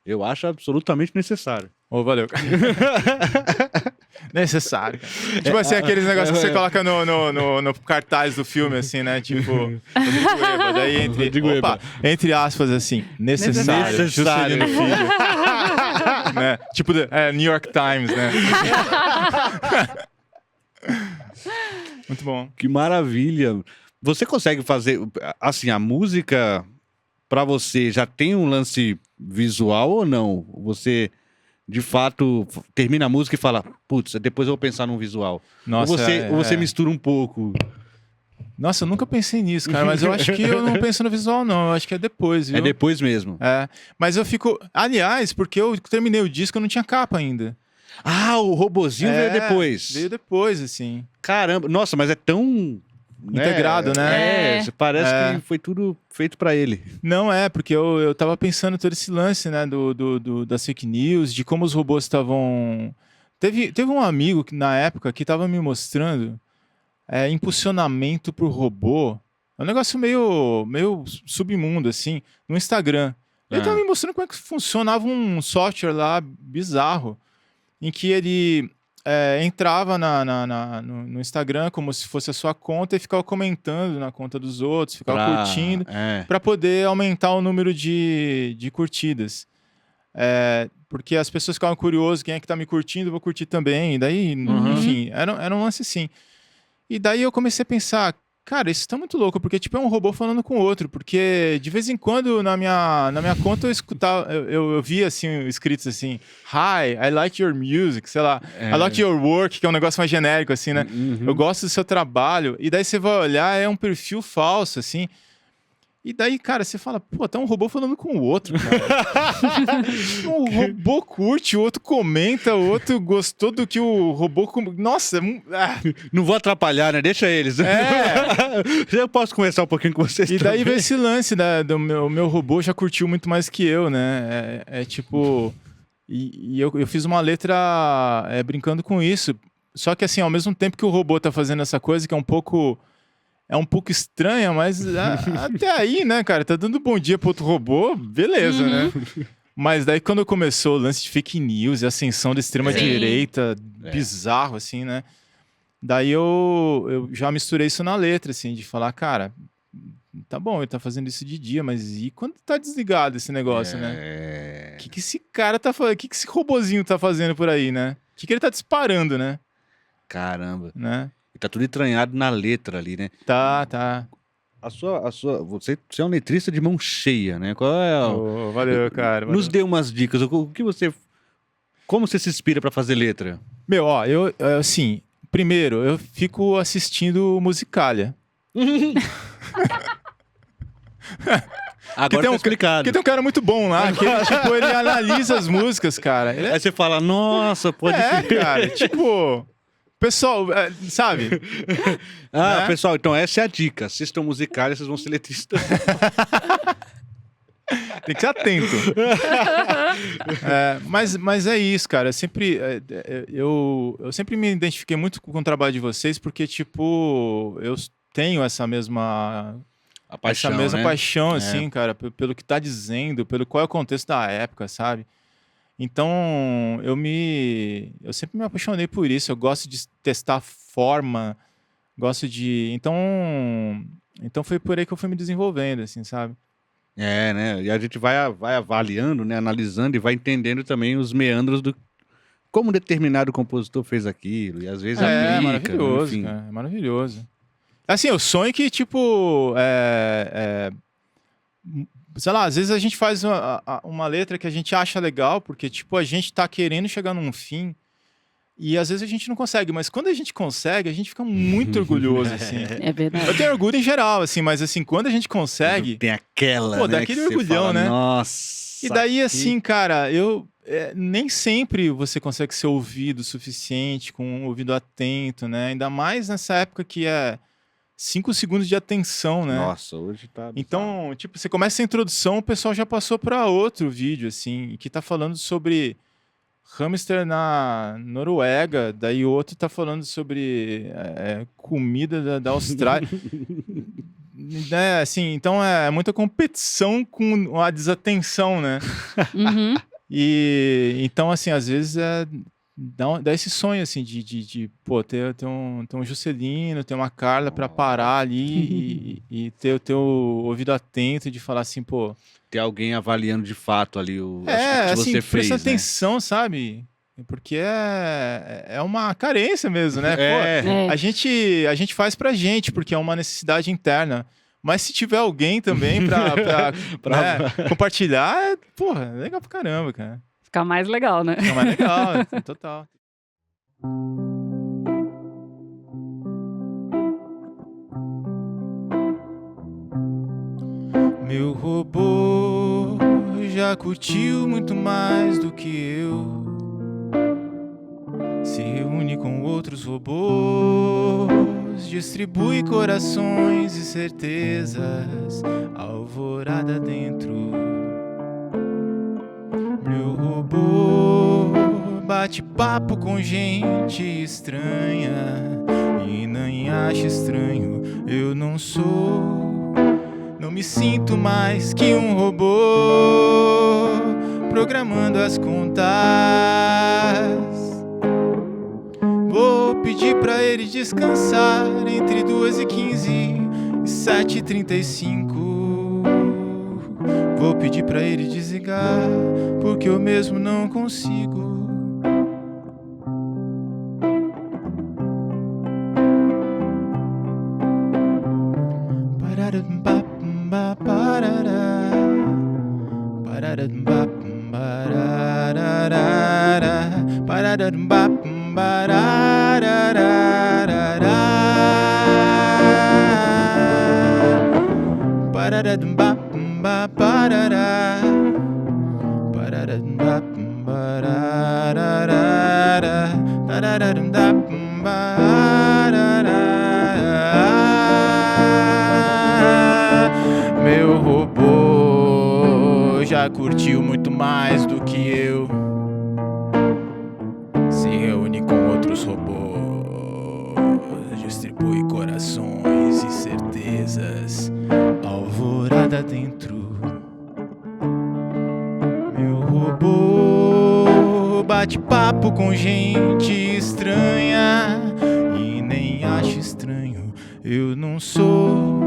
Eu acho absolutamente necessário. Ô, valeu. Necessário. Tipo assim, aqueles negócios que você coloca no cartaz do filme, assim, né? Tipo, Rodrigo Eba. Daí Rodrigo Eba. entre aspas, assim, necessário. Necessário. Juscelino Filho. Né? Tipo, New York Times, né? Muito bom. Que maravilha. Você consegue fazer, assim, a música pra você já tem um lance visual ou não? Você, de fato, termina a música e fala, putz, depois eu vou pensar num visual. Nossa, ou você mistura um pouco. Nossa, eu nunca pensei nisso, cara. Mas eu acho que eu não penso no visual, não. Eu acho que é depois, viu? É depois mesmo. Mas eu fico... Aliás, porque eu terminei o disco, eu não tinha capa ainda. Ah, o robozinho veio depois. Veio depois, assim. Caramba, nossa, mas é tão... Integrado, né? Parece que foi tudo feito pra ele. Não porque eu tava pensando todo esse lance, né, das fake news, de como os robôs estavam... Teve um amigo que, na época que tava me mostrando impulsionamento por robô. É um negócio meio submundo, assim, no Instagram. Ele tava me mostrando como é que funcionava um software lá bizarro, em que ele entrava no Instagram como se fosse a sua conta e ficava comentando na conta dos outros, ficava curtindo, para poder aumentar o número de curtidas. Porque as pessoas ficavam curiosas, quem é que tá me curtindo, eu vou curtir também. E daí, enfim, era um lance assim. E daí eu comecei a pensar, cara, isso tá muito louco, porque tipo é um robô falando com o outro, porque de vez em quando na minha conta eu escutava, eu via assim, escritos assim, Hi, I like your music, sei lá, I like your work, que é um negócio mais genérico assim, né? Eu gosto do seu trabalho, e daí você vai olhar, é um perfil falso, assim. E daí, cara, você fala, pô, tá um robô falando com o outro, cara. Um robô curte, o outro comenta, o outro gostou do que o robô... Nossa, Não vou atrapalhar, né? Deixa eles. Eu posso conversar um pouquinho com vocês E daí também. veio esse lance do meu robô já curtiu muito mais que eu, né? Tipo... E eu fiz uma letra brincando com isso. Só que assim, ao mesmo tempo que o robô tá fazendo essa coisa que é um pouco estranha, mas até aí, né, cara? Tá dando bom dia pro outro robô, beleza, né? Mas daí quando começou o lance de fake news e ascensão da extrema-direita, bizarro, assim, né? Daí eu já misturei isso na letra, assim, de falar, cara, tá bom, ele tá fazendo isso de dia, mas e quando tá desligado esse negócio, né? O que esse cara tá fazendo? O que esse robozinho tá fazendo por aí, né? O que ele tá disparando, né? Caramba. Né? E tá tudo entranhado na letra ali, né? Tá. Você é um letrista de mão cheia, né? Qual é Valeu, cara. Nos dê umas dicas. Como você se inspira pra fazer letra? Meu, eu assim, primeiro, eu fico assistindo Musicalia. Agora tá explicado. Porque tem um cara muito bom lá, que ele analisa as músicas, cara. Aí você fala, nossa, pode crer. Cara, tipo... Pessoal, sabe? Né? Pessoal, então essa é a dica. Assistam Musicalia, vocês vão ser letristas. Tem que ser atento. Mas é isso, cara. Eu sempre me identifiquei muito com o trabalho de vocês, porque, tipo, eu tenho essa mesma paixão, assim, cara, pelo que tá dizendo, pelo qual é o contexto da época, sabe? Então, eu sempre me apaixonei por isso. Eu gosto de testar forma, Então foi por aí que eu fui me desenvolvendo, assim, sabe? Né? E a gente vai avaliando, né? Analisando e vai entendendo também os meandros do como um determinado compositor fez aquilo. E às vezes aplica. Maravilhoso, enfim. cara. É maravilhoso. Assim, eu sonho que, tipo... sei lá, às vezes a gente faz uma letra que a gente acha legal, porque, tipo, a gente tá querendo chegar num fim, e às vezes a gente não consegue, mas quando a gente consegue, a gente fica muito orgulhoso, assim. É verdade. Eu tenho orgulho em geral, assim, mas assim, quando a gente consegue... Tem aquela, Pô, né? daquele que você orgulhão, fala, né? Nossa. E daí, assim, cara, eu nem sempre você consegue ser ouvido o suficiente, com um ouvido atento, né? Ainda mais nessa época que é 5 segundos de atenção, né? Nossa, hoje tá bizarro. Então, tipo, você começa a introdução, o pessoal já passou para outro vídeo, assim, que tá falando sobre hamster na Noruega, daí outro tá falando sobre comida da Austrália. Né, assim, então é muita competição com a desatenção, né? Uhum. E então, assim, às vezes dá esse sonho, assim, de pô, ter um Juscelino, ter uma Carla para parar ali e ter o teu ouvido atento de falar assim, pô. Ter alguém avaliando de fato ali o que assim, você fez, presta né? atenção, sabe? Porque é uma carência mesmo, né? É. Pô, a gente faz pra gente, porque é uma necessidade interna. Mas se tiver alguém também pra compartilhar, porra, é legal pra caramba, cara. Fica mais legal, né? Fica mais legal, total. Meu robô já curtiu muito mais do que eu. Se reúne com outros robôs, distribui corações e certezas, alvorada dentro. Meu robô bate papo com gente estranha e nem acha estranho, eu não sou. Não me sinto mais que um robô programando as contas. Vou pedir pra ele descansar entre 2h15 e 7h35. Vou pedir pra ele desligar, porque eu mesmo não consigo. Meu robô já curtiu muito mais do que eu. Se reúne com outros robôs, distribui corações e certezas, alvorada dentro. Meu robô bate papo com gente estranha e nem acha estranho, eu não sou.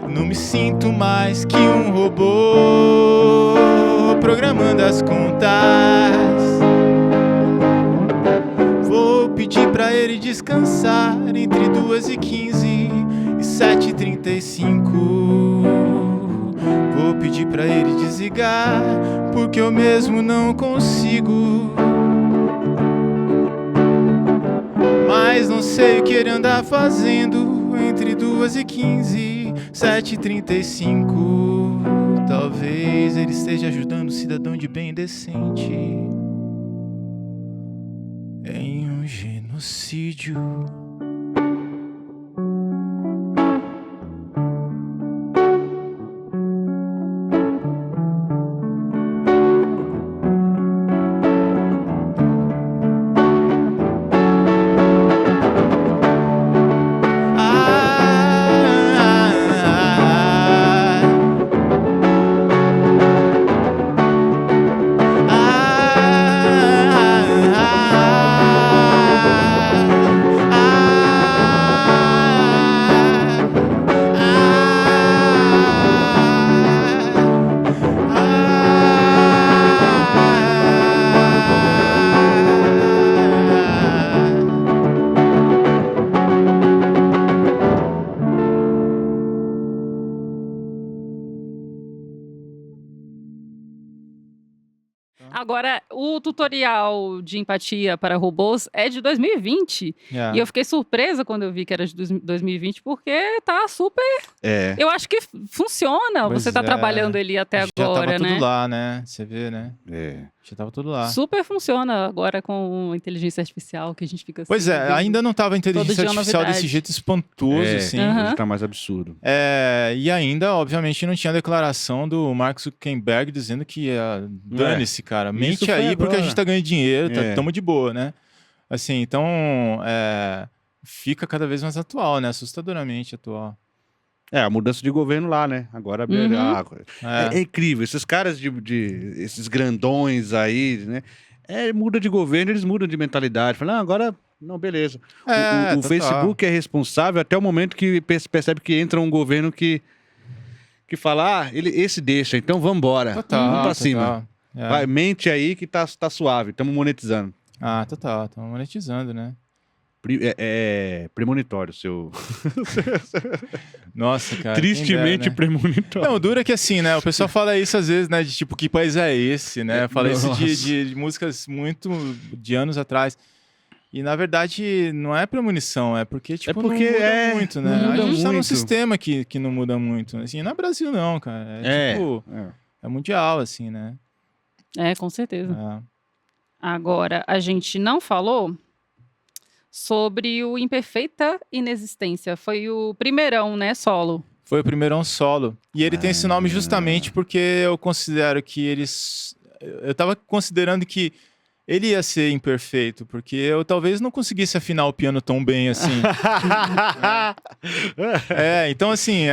Não me sinto mais que um robô programando as contas. Vou pedir pra ele descansar entre 2h15 e 7h35. Vou pedir pra ele desligar, porque eu mesmo não consigo. Mas não sei o que ele anda fazendo entre 2h15 e 7h35. Talvez ele esteja ajudando um cidadão de bem decente em um genocídio. Agora, o tutorial de empatia para robôs é de 2020. Yeah. E eu fiquei surpresa quando eu vi que era de 2020, porque tá super... Eu acho que funciona. Pois você tá é. trabalhando ele até Já agora, tava né? tudo lá, né? Você vê, né? Já tava tudo lá. Super funciona agora com inteligência artificial, que a gente fica assim. Pois é, vendo. ainda não tava a inteligência dia artificial novidade. desse jeito espantoso, assim. Aham. Hoje tá mais absurdo. E ainda, obviamente, não tinha declaração do Mark Zuckerberg dizendo que dane-se, cara. Isso Mente foi aí porque a agora. gente tá ganhando dinheiro, É. tamo de boa, né? Assim, então, fica cada vez mais atual, né? Assustadoramente atual. A mudança de governo lá, né? Agora é incrível. Esses caras esses grandões aí, né? Muda de governo, eles mudam de mentalidade. Falam, agora, não, beleza. O total. Facebook é responsável até o momento que percebe que entra um governo que fala, esse deixa, então vamos embora. Total, Vamos pra total. cima. É. Vai, mente aí que tá suave, estamos monetizando. Total, estamos monetizando, né? Premonitório, seu. Nossa, cara. Tristemente quem dera, né? premonitório. Não, dura que assim, né? O pessoal fala isso às vezes, né? De tipo, que país é esse, né? Fala isso Nossa. de músicas muito de anos atrás. E na verdade não é premonição, é porque tipo, porque não muda é, muito, não né? muda A gente tá num muito. sistema que não muda muito. Assim, não é Brasil não, cara. É mundial, assim, né? Com certeza. É. Agora, a gente não falou sobre o Imperfeita Inexistência. Foi o primeirão, né, solo. Foi o primeirão solo. E ele tem esse nome justamente porque eu considero que eles... Eu tava considerando que ele ia ser imperfeito, porque eu talvez não conseguisse afinar o piano tão bem assim. Então assim,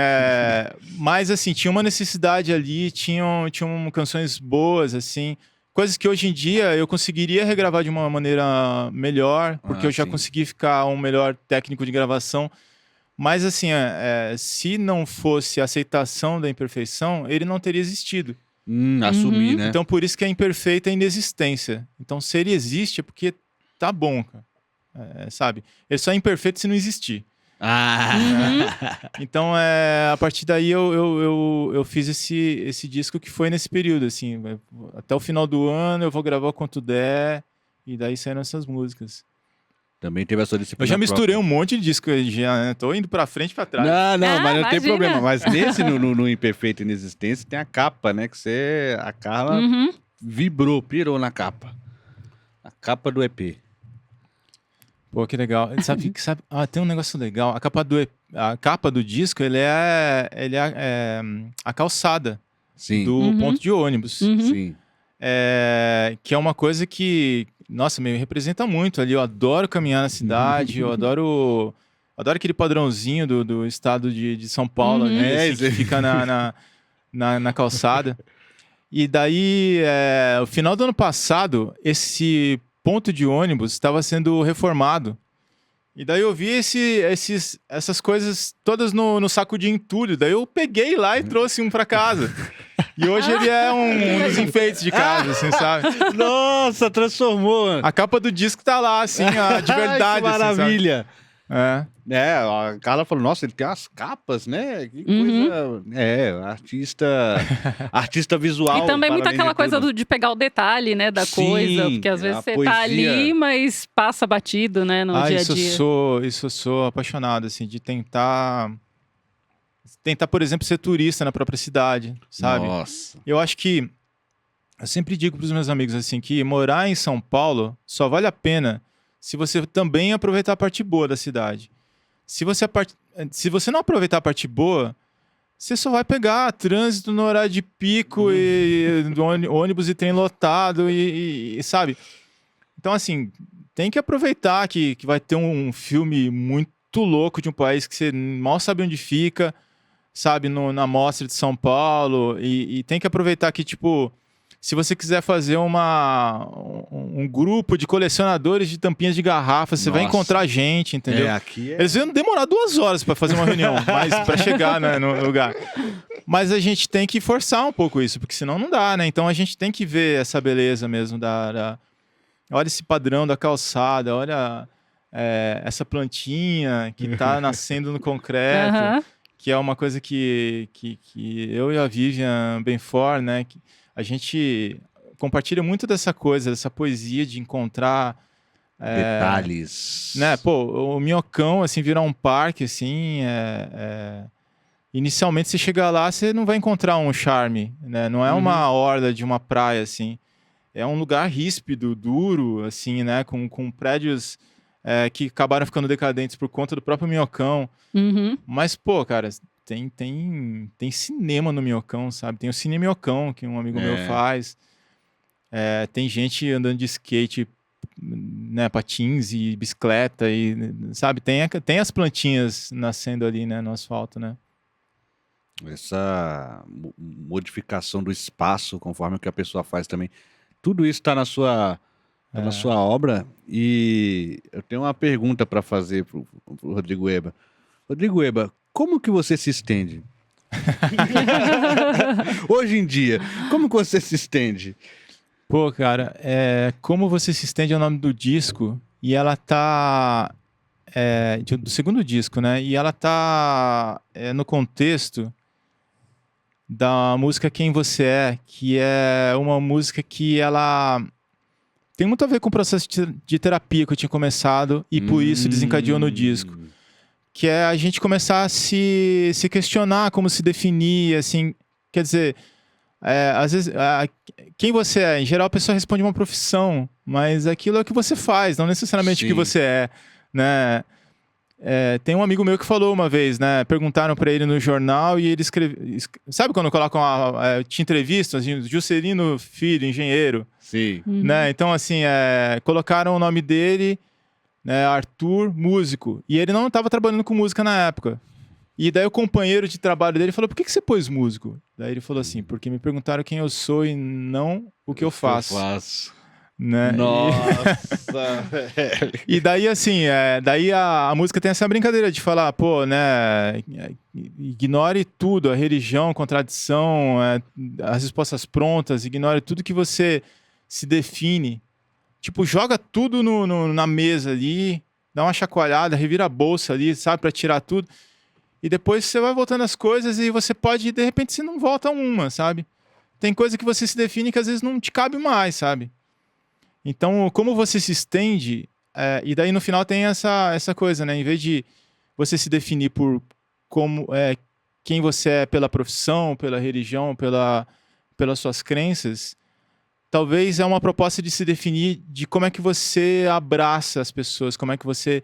mas assim, tinha uma necessidade ali, tinham canções boas, assim, coisas que hoje em dia eu conseguiria regravar de uma maneira melhor, porque eu já sim. consegui ficar um melhor técnico de gravação. Mas assim, se não fosse a aceitação da imperfeição, ele não teria existido. Assumir, né? Então por isso que é imperfeita a inexistência. Então se ele existe é porque tá bom, cara. Sabe? Ele só é imperfeito se não existir. Então a partir daí eu fiz esse disco que foi nesse período, assim. Até o final do ano eu vou gravar quanto der, e daí saíram essas músicas. Também teve a sua disciplina Eu já misturei própria. um monte de disco já, né? Tô indo pra frente e pra trás. Não, mas não tem imagina. problema. Mas nesse, no Imperfeito Inexistência, tem a capa, né? Que a Carla pirou na capa. A capa do EP. Pô, que legal. Sabe, tem um negócio legal. A capa do disco, ele é a calçada Sim, do ponto de ônibus. sim. Que é uma coisa que, nossa, me representa muito ali. Eu adoro caminhar na cidade, eu adoro aquele padrãozinho do estado de São Paulo, ali, assim, que fica na calçada. E daí, no final do ano passado, esse ponto de ônibus estava sendo reformado. E daí eu vi essas coisas todas no saco de entulho. Daí eu peguei lá e trouxe um pra casa. E hoje ele é um dos enfeites de casa, assim, sabe? Nossa, transformou. A capa do disco tá lá, assim, de verdade. Que maravilha. Assim, sabe? A Carla falou, nossa, ele tem umas capas, né? Que coisa... Artista visual. E também para muito além aquela de coisa tudo. de pegar o detalhe, né, da Sim, coisa. Porque às vezes a você poesia. tá ali, mas passa batido, né, no dia a dia. Isso eu sou apaixonado, assim, de tentar, por exemplo, ser turista na própria cidade, sabe? Nossa. Eu acho que, eu sempre digo pros meus amigos, assim, que morar em São Paulo só vale a pena se você também aproveitar a parte boa da cidade. Se você não aproveitar a parte boa, você só vai pegar trânsito no horário de pico e ônibus e trem lotado e sabe? Então, assim, tem que aproveitar que vai ter um filme muito louco de um país que você mal sabe onde fica, sabe? Na Mostra de São Paulo. E tem que aproveitar que, tipo, se você quiser fazer um grupo de colecionadores de tampinhas de garrafa, você vai Nossa. encontrar gente, entendeu? Aqui Eles iam demorar 2 horas para fazer uma reunião, mas para chegar, né, no lugar. Mas a gente tem que forçar um pouco isso, porque senão não dá, né? Então a gente tem que ver essa beleza mesmo olha esse padrão da calçada, olha essa plantinha que tá nascendo no concreto, que é uma coisa que eu e a Vivian Benfort, né, que a gente compartilha muito dessa coisa, dessa poesia de encontrar detalhes. Né, pô, o Minhocão, assim, virar um parque, assim, inicialmente você chega lá, você não vai encontrar um charme, né? Não é uma orla de uma praia, assim. é um lugar ríspido, duro, assim, né? Com prédios que acabaram ficando decadentes por conta do próprio Minhocão. Uhum. Mas, pô, cara, tem cinema no Minhocão, sabe? Tem o Cine Minhocão, que um amigo meu faz. Tem gente andando de skate, né, patins e bicicleta, e, sabe? Tem as plantinhas nascendo ali, né, no asfalto, né? Essa modificação do espaço, conforme o que a pessoa faz também. Tudo isso está na sua obra. E eu tenho uma pergunta para fazer pro Rodrigo Eba. Rodrigo Eba, como que você se estende? Hoje em dia, como que você se estende? Pô, cara, Como Você Se Estende é o nome do disco, e ela tá... do segundo disco, né? E ela tá no contexto da música Quem Você É, que é uma música que ela tem muito a ver com o processo de terapia que eu tinha começado, e por isso desencadeou no disco. Que é a gente começar a se questionar como se definir, assim, quer dizer... às vezes, quem você é? Em geral, a pessoa responde uma profissão, mas aquilo é o que você faz, não necessariamente o que você é, né? Tem um amigo meu que falou uma vez, né? Perguntaram para ele no jornal e ele escreveu... Sabe quando colocam te entrevistam, assim, Juscelino Filho, engenheiro? Sim. Né? Então, assim, colocaram o nome dele, né, Arthur, músico, e ele não estava trabalhando com música na época. E daí o companheiro de trabalho dele falou, por que você pôs músico? Daí ele falou assim, porque me perguntaram quem eu sou e não o que eu faço. Né? Nossa, velho. E daí, assim, daí a música tem essa brincadeira de falar, pô, né, ignore tudo, a religião, a contradição, as respostas prontas, ignore tudo que você se define. Tipo, joga tudo na mesa ali, dá uma chacoalhada, revira a bolsa ali, sabe, pra tirar tudo. E depois você vai voltando as coisas e você pode, de repente, você não volta a uma, sabe? Tem coisa que você se define que às vezes não te cabe mais, sabe? Então, como você se estende, e daí no final tem essa coisa, né? Em vez de você se definir por quem você é pela profissão, pela religião, pelas suas crenças, talvez é uma proposta de se definir de como é que você abraça as pessoas, como é que você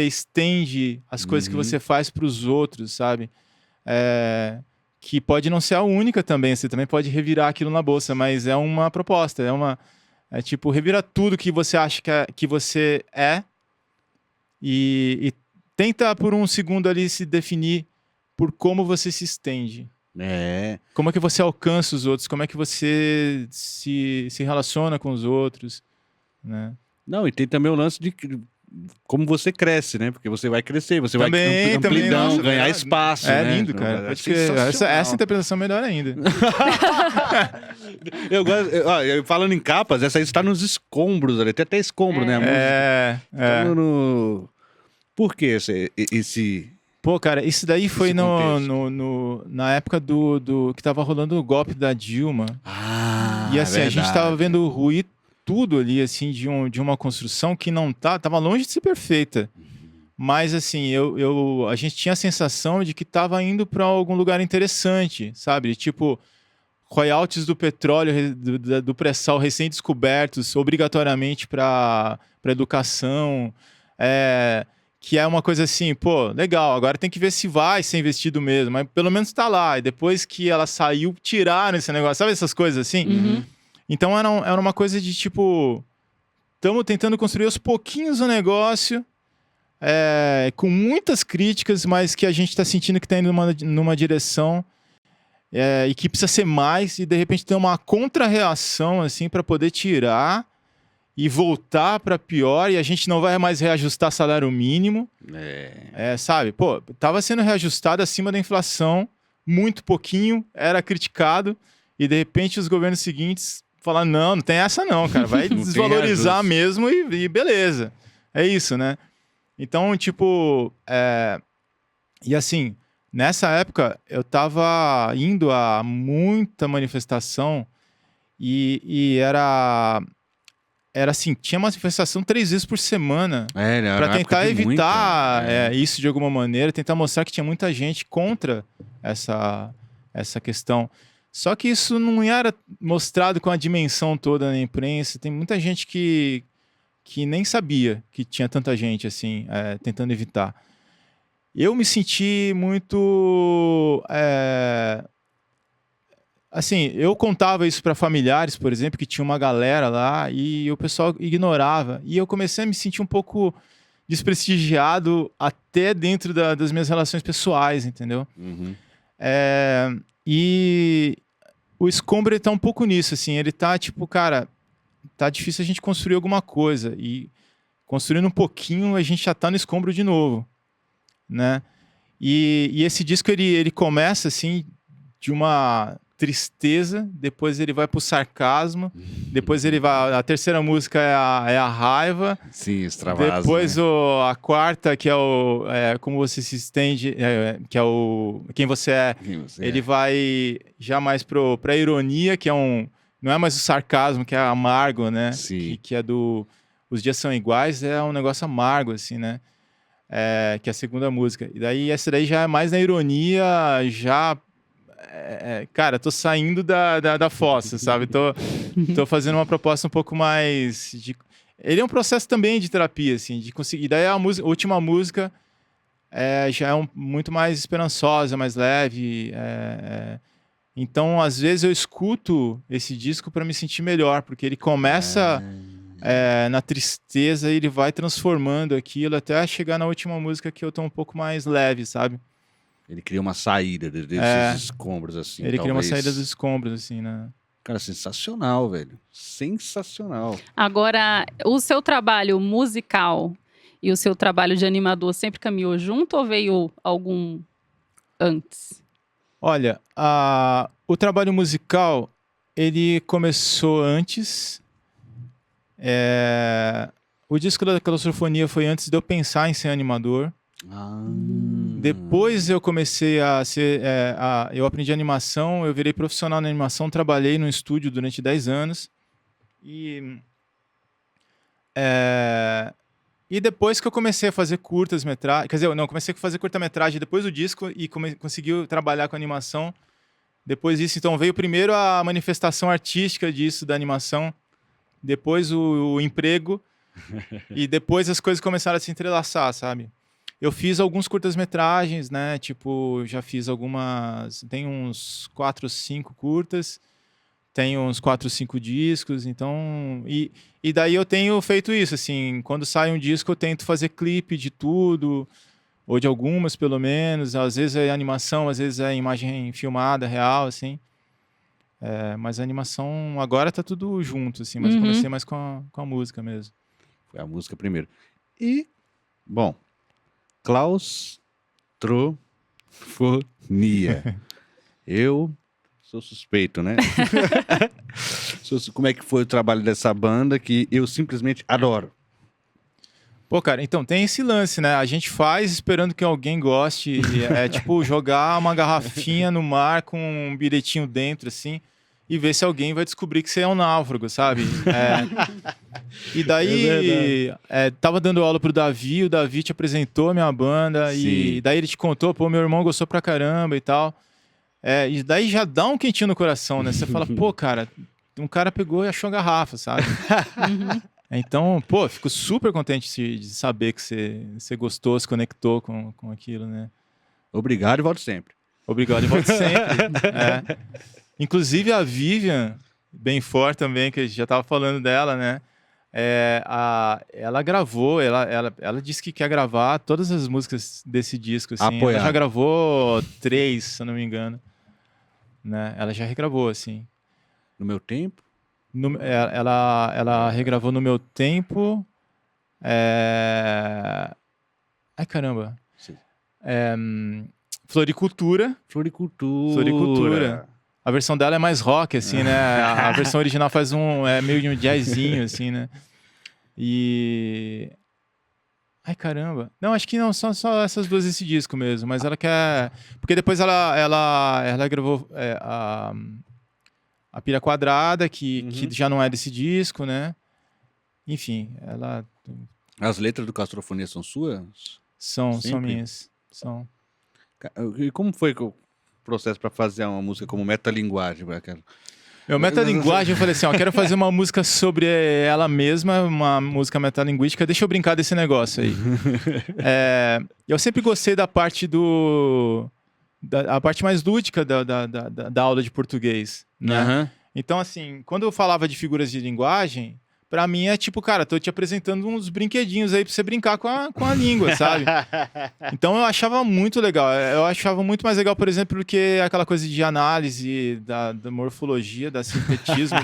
estende as coisas que você faz para os outros, sabe? Que pode não ser a única também, você também pode revirar aquilo na bolsa, mas é uma proposta, tipo, revira tudo que você acha que você é e tenta por um segundo ali se definir por como você se estende. Como é que você alcança os outros, como é que você se relaciona com os outros, né? Não, e tem também o lance de como você cresce, né? Porque você vai crescer, você vai amplidão, nossa, ganhar espaço, né? Lindo, cara. Essa interpretação é melhor ainda. Eu gosto, falando em capas, essa aí está nos escombros ali, tem até escombro, né? A música. Por que esse... Pô, cara, isso daí foi na época que tava rolando o golpe da Dilma. E assim, a gente tava vendo ruir tudo ali, assim, de uma construção que não tava longe de ser perfeita. Mas, assim, a gente tinha a sensação de que tava indo para algum lugar interessante, sabe? Tipo, royalties do petróleo, do pré-sal recém-descobertos, obrigatoriamente para educação, que é uma coisa assim, pô, legal, agora tem que ver se vai ser investido mesmo, mas pelo menos tá lá. E depois que ela saiu, tiraram esse negócio, sabe essas coisas assim? Uhum. Então era uma coisa de tipo, estamos tentando construir aos pouquinhos o negócio, com muitas críticas, mas que a gente está sentindo que está indo numa direção e que precisa ser mais, e de repente tem uma contra-reação assim, para poder tirar e voltar para pior, e a gente não vai mais reajustar salário mínimo. Sabe? Pô, tava sendo reajustado acima da inflação, muito pouquinho, era criticado, e de repente os governos seguintes falaram, não tem essa não, cara, vai desvalorizar mesmo e beleza. É isso, né? Então, tipo, e assim, nessa época eu tava indo a muita manifestação e era assim, tinha uma manifestação 3 vezes por semana para tentar evitar isso de alguma maneira, tentar mostrar que tinha muita gente contra essa questão. Só que isso não era mostrado com a dimensão toda na imprensa. Tem muita gente que nem sabia que tinha tanta gente assim, tentando evitar. Eu me senti muito... assim, eu contava isso para familiares, por exemplo, que tinha uma galera lá e o pessoal ignorava. E eu comecei a me sentir um pouco desprestigiado até dentro das minhas relações pessoais, entendeu? Uhum. E o Escombro, ele tá um pouco nisso, assim. Ele tá tipo, cara, tá difícil a gente construir alguma coisa. E construindo um pouquinho, a gente já tá no Escombro de novo, né? E esse disco, ele começa, assim, de uma tristeza, depois ele vai pro sarcasmo, depois ele vai... A terceira música é a raiva. Sim, extravasa. Depois né? a quarta, que é o Como Você Se Estende, que é o Quem Você É. Quem você Ele é? vai já mais pra ironia, que é não é mais o sarcasmo, que é amargo, né? Sim. Que é do Os Dias São Iguais, é um negócio amargo, assim, né? Que é a segunda música. E daí essa daí já é mais na ironia, já... cara, tô saindo da fossa, sabe? Tô fazendo uma proposta um pouco mais... Ele é um processo também de terapia, assim, de conseguir... E daí a última música já é muito mais esperançosa, mais leve. Então, às vezes, eu escuto esse disco para me sentir melhor, porque ele começa na tristeza e ele vai transformando aquilo até chegar na última música que eu tô um pouco mais leve, sabe? Ele cria uma saída desses escombros, assim. Ele cria uma talvez. saída dos escombros, assim, né? Cara, sensacional, velho. Sensacional. Agora, o seu trabalho musical e o seu trabalho de animador sempre caminhou junto ou veio algum antes? Olha, o trabalho musical, ele começou antes. O disco da Claustrofonia foi antes de eu pensar em ser animador. Depois eu comecei a ser... eu aprendi animação, eu virei profissional na animação, trabalhei no estúdio durante 10 anos. E depois que eu comecei a fazer curtas-metragens... Quer dizer, eu comecei a fazer curta-metragem depois do disco e consegui trabalhar com animação. Depois disso, então, veio primeiro a manifestação artística disso, da animação. Depois o emprego. E depois as coisas começaram a se entrelaçar, sabe? Eu fiz alguns curtas-metragens, né? Tipo, já fiz algumas... Tem uns 4 ou 5 curtas. Tem uns 4 ou 5 discos, então... E daí eu tenho feito isso, assim... Quando sai um disco, eu tento fazer clipe de tudo. Ou de algumas, pelo menos. Às vezes é animação, às vezes é imagem filmada, real, assim. Mas a animação... Agora tá tudo junto, assim. Mas eu comecei mais com a música mesmo. Foi a música primeiro. E, bom... Claustrofonia. Eu sou suspeito, né? Como é que foi o trabalho dessa banda que eu simplesmente adoro? Pô, cara, então tem esse lance, né? A gente faz esperando que alguém goste. É tipo jogar uma garrafinha no mar com um bilhetinho dentro, assim, e ver se alguém vai descobrir que você é um náufrago, sabe? E daí, tava dando aula pro Davi, o Davi te apresentou a minha banda, e daí ele te contou, pô, meu irmão gostou pra caramba e tal. E daí já dá um quentinho no coração, né? Você fala, pô, cara, um cara pegou e achou a garrafa, sabe? Então, pô, fico super contente de saber que você gostou, se conectou com aquilo, né? Obrigado e volto sempre. Obrigado e volto sempre. Inclusive a Vivian Benfort também, que a gente já tava falando dela, né? Ela gravou, ela disse que quer gravar todas as músicas desse disco, assim. Apoiar. Ela já gravou 3, se eu não me engano. Né? Ela já regravou, assim. No meu tempo? Ela regravou No Meu Tempo. Ai, caramba. Sim. Floricultura. Floricultura. A versão dela é mais rock, assim, né? A versão original faz meio de um jazzinho, assim, né? Ai, caramba. Não, acho que não, são só essas duas esse disco mesmo, mas ela quer... Porque depois ela gravou a Pira Quadrada, que já não é desse disco, né? Enfim, ela... As letras do Claustrofonia são suas? São Sempre? minhas. São. E como foi que processo pra fazer uma música como metalinguagem? Meu metalinguagem, eu falei assim, ó, quero fazer uma música sobre ela mesma, uma música metalinguística, deixa eu brincar desse negócio aí. Eu sempre gostei da parte a parte mais lúdica da aula de português, né? Aham. Então, assim, quando eu falava de figuras de linguagem, pra mim é tipo, cara, tô te apresentando uns brinquedinos aí pra você brincar com a língua, sabe? Então eu achava muito legal. Eu achava muito mais legal, por exemplo, do que aquela coisa de análise da morfologia, da sintetismo,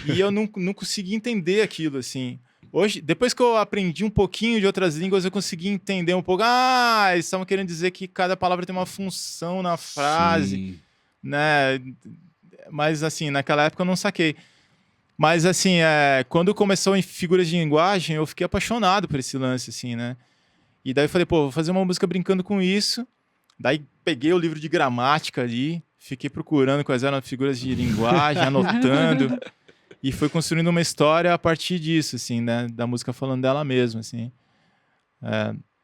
E eu não conseguia entender aquilo, assim. Hoje, depois que eu aprendi um pouquinho de outras línguas, eu consegui entender um pouco. Ah, eles estavam querendo dizer que cada palavra tem uma função na frase, Sim. né? Mas, assim, naquela época eu não saquei. Mas, assim, quando começou em figuras de linguagem, eu fiquei apaixonado por esse lance, assim, né? E daí eu falei, pô, vou fazer uma música brincando com isso. Daí peguei o livro de gramática ali, fiquei procurando quais eram as figuras de linguagem, anotando. E fui construindo uma história a partir disso, assim, né? Da música falando dela mesma, assim.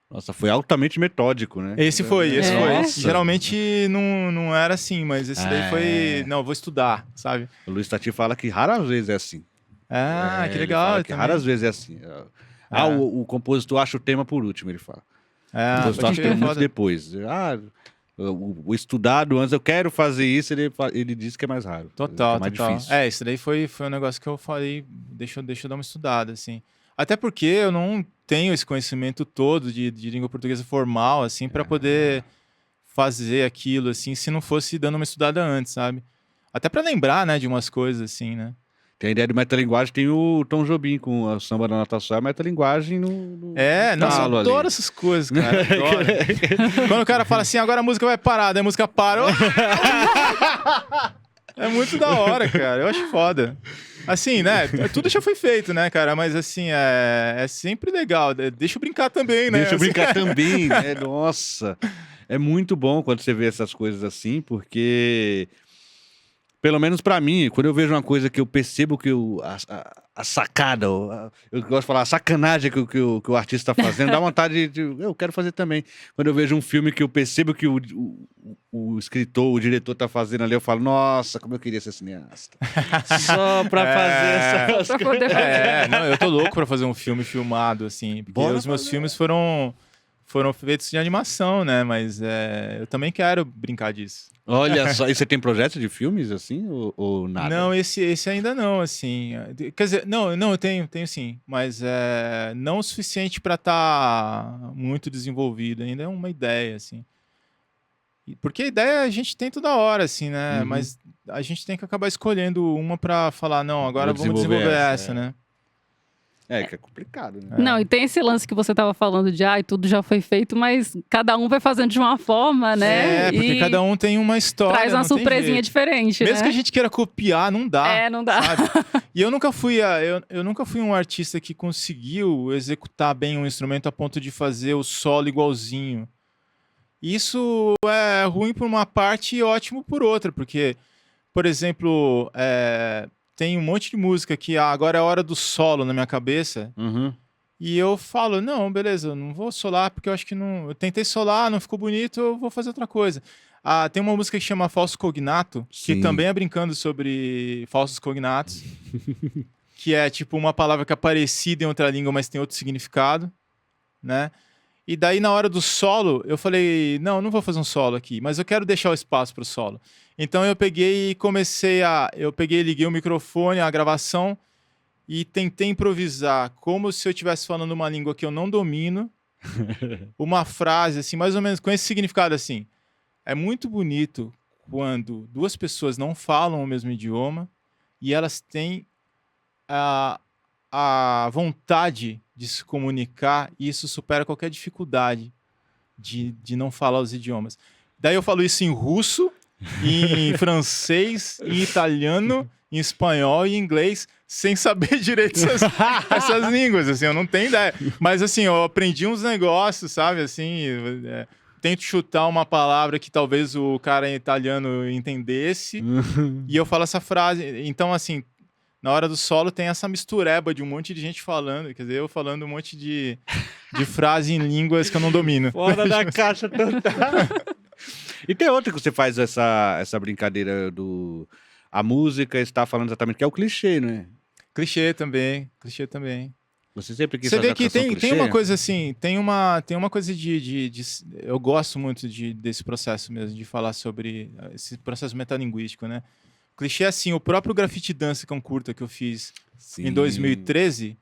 Nossa, foi altamente metódico, né? Esse foi. Nossa. Geralmente não era assim, mas esse daí foi... Não, eu vou estudar, sabe? O Luiz Tati fala que raras vezes é assim. Ah, que Ele legal. fala que também. raras vezes é assim. O compositor acha o tema por último, ele fala. O compositor acha o tema muito depois. O estudado antes, eu quero fazer isso, ele diz que é mais raro. Total, é mais total. difícil. Isso daí foi um negócio que eu falei, deixa eu dar uma estudada, assim. Até porque eu não tenho esse conhecimento todo de língua portuguesa formal, assim, para poder fazer aquilo, assim, se não fosse dando uma estudada antes, sabe? Até para lembrar, né, de umas coisas, assim, né? Tem a ideia de metalinguagem, tem o Tom Jobim com o samba da nota só, a metalinguagem no Nossa, eu talo ali. adoro essas coisas, cara. Adoro. Quando o cara fala assim, agora a música vai parar, daí a música parou. É muito da hora, cara. Eu acho foda. Assim, né? Tudo já foi feito, né, cara? Mas assim, é sempre legal. Deixa eu brincar também, né? Deixa eu Assim, brincar também, né? Nossa. É muito bom quando você vê essas coisas assim, porque... Pelo menos pra mim, quando eu vejo uma coisa que eu percebo que a sacada, eu gosto de falar, a sacanagem que o artista tá fazendo, dá vontade de... Eu quero fazer também. Quando eu vejo um filme que eu percebo que o escritor, o diretor tá fazendo ali, eu falo, nossa, como eu queria ser cineasta. Só pra fazer essas Pra poder fazer. não, eu tô louco pra fazer um filme filmado, assim. Porque Bora os meus fazer. filmes foram feitos de animação, né? Mas eu também quero brincar disso. Olha só, e você tem projetos de filmes assim, ou nada? Não, esse ainda não, assim. Quer dizer, não, eu tenho sim. Mas não o suficiente para estar muito desenvolvido. Ainda é uma ideia, assim. Porque a ideia a gente tem toda hora, assim, né? Uhum. Mas a gente tem que acabar escolhendo uma para falar, não, agora Vou vamos desenvolver desenvolver essa, né? É, que é complicado, né? Não, e tem esse lance que você tava falando de, tudo já foi feito, mas cada um vai fazendo de uma forma, né? Porque E cada um tem uma história. traz uma não tem surpresinha jeito. diferente, Mesmo né? que a gente queira copiar, não dá. Não dá. Sabe? E eu nunca fui eu nunca fui um artista que conseguiu executar bem um instrumento a ponto de fazer o solo igualzinho. Isso é ruim por uma parte e ótimo por outra, porque, por exemplo, tem um monte de música que agora é a hora do solo na minha cabeça, Uhum. e eu falo, não, beleza, eu não vou solar porque eu acho que não... Eu tentei solar, não ficou bonito, eu vou fazer outra coisa. Tem uma música que chama Falso Cognato, que Sim. também é brincando sobre falsos cognatos, que é tipo uma palavra que é parecida em outra língua, mas tem outro significado, né? E daí, na hora do solo, eu falei, não vou fazer um solo aqui, mas eu quero deixar o espaço para o solo. Então eu peguei e liguei o microfone, a gravação, e tentei improvisar como se eu estivesse falando uma língua que eu não domino, uma frase, assim, mais ou menos com esse significado, assim. É muito bonito quando duas pessoas não falam o mesmo idioma e elas têm a vontade de se comunicar, e isso supera qualquer dificuldade de não falar os idiomas. Daí eu falo isso em russo, em francês, em italiano, em espanhol e em inglês, sem saber direito essas línguas, assim, eu não tenho ideia. Mas, assim, eu aprendi uns negócios, sabe, assim, tento chutar uma palavra que talvez o cara em italiano entendesse, e eu falo essa frase. Então, assim, na hora do solo tem essa mistureba de um monte de gente falando, quer dizer, eu falando um monte de frase em línguas que eu não domino. Fora da caixa total. E tem outra que você faz essa brincadeira do... A música está falando exatamente, que é o clichê, né? Clichê também, clichê também. Você sempre quis Você fazer vê a que canção tem clichê? uma coisa assim, tem uma coisa eu gosto muito desse processo mesmo, de falar sobre esse processo metalinguístico, né? Clichê é assim, o próprio Grafite Dance, que é um curta que eu fiz em 2013,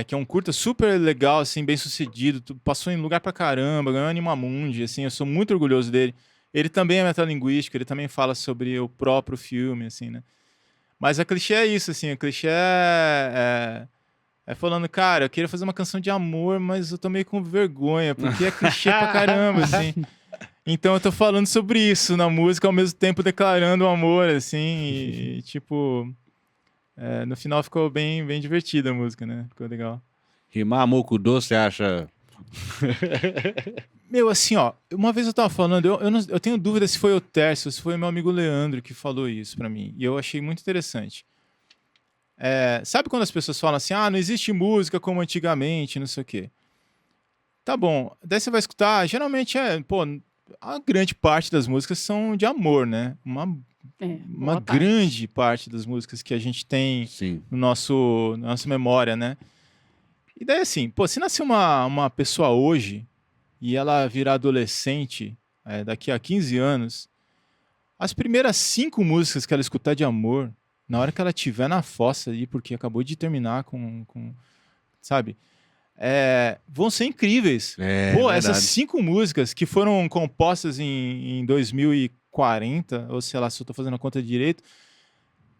que é um curta super legal, assim, bem sucedido, passou em lugar pra caramba, ganhou Animamundi, assim, eu sou muito orgulhoso dele. Ele também é metalinguístico, ele também fala sobre o próprio filme, assim, né? Mas a clichê é isso, assim, a clichê é falando, cara, eu queria fazer uma canção de amor, mas eu tô meio com vergonha, porque é clichê pra caramba, assim. Então eu tô falando sobre isso na música, ao mesmo tempo declarando o amor, assim, e tipo... no final ficou bem, bem divertida a música, né? Ficou legal. Rimar amor com doce, você acha... Meu, assim, ó, uma vez eu tava falando, eu tenho dúvida se foi o Tércio, se foi meu amigo Leandro que falou isso pra mim, e eu achei muito interessante. Sabe quando as pessoas falam assim, não existe música como antigamente, não sei o quê. Tá bom, daí você vai escutar, geralmente a grande parte das músicas são de amor, né? Uma boa parte. grande parte das músicas que a gente tem Sim. na nossa memória, né? E daí assim, se nascer uma pessoa hoje e ela virar adolescente daqui a 15 anos, as primeiras 5 músicas que ela escutar de amor, na hora que ela estiver na fossa ali, porque acabou de terminar com sabe? Vão ser incríveis. Essas 5 músicas que foram compostas em 2040, ou sei lá, se eu tô fazendo a conta direito,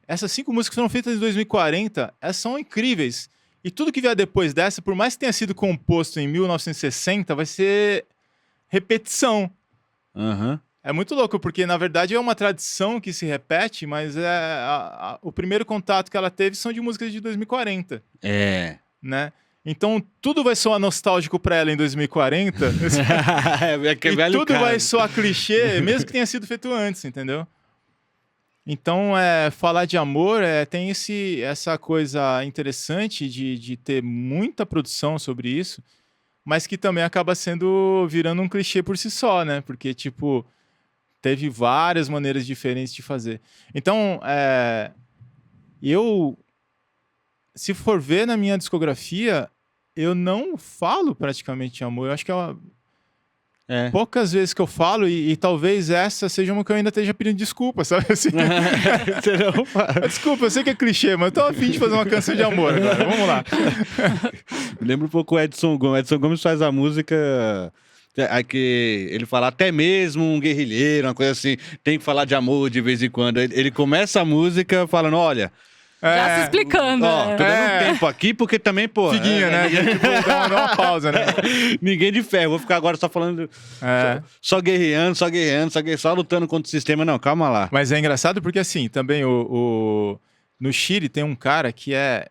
essas 5 músicas foram feitas em 2040, elas são incríveis. E tudo que vier depois dessa, por mais que tenha sido composto em 1960, vai ser repetição. Aham. É muito louco, porque na verdade é uma tradição que se repete, mas o primeiro contato que ela teve são de músicas de 2040. Né? Então tudo vai soar nostálgico pra ela em 2040. Que e velho tudo caso. vai soar clichê, mesmo que tenha sido feito antes, entendeu? Então, falar de amor tem essa coisa interessante de ter muita produção sobre isso, mas que também acaba virando um clichê por si só, né? Porque, tipo, teve várias maneiras diferentes de fazer. Então, se for ver na minha discografia, eu não falo praticamente de amor. Eu acho que poucas vezes que eu falo, e talvez essa seja uma que eu ainda esteja pedindo desculpa, sabe? Assim, desculpa, eu sei que é clichê, mas eu tô a fim de fazer uma canção de amor agora. Vamos lá. Me lembra um pouco o Edson Gomes. Edson Gomes faz a música... que ele fala, até mesmo um guerrilheiro, uma coisa assim, tem que falar de amor de vez em quando. Ele começa a música falando, olha... Já se explicando. Tô dando tempo aqui, porque também, pô... Figuinha, né? Tipo, dá uma pausa, né? Ninguém de ferro. Vou ficar agora só falando... Só guerreando, só lutando contra o sistema. Não, calma lá. Mas é engraçado porque, assim, também no Chile tem um cara que é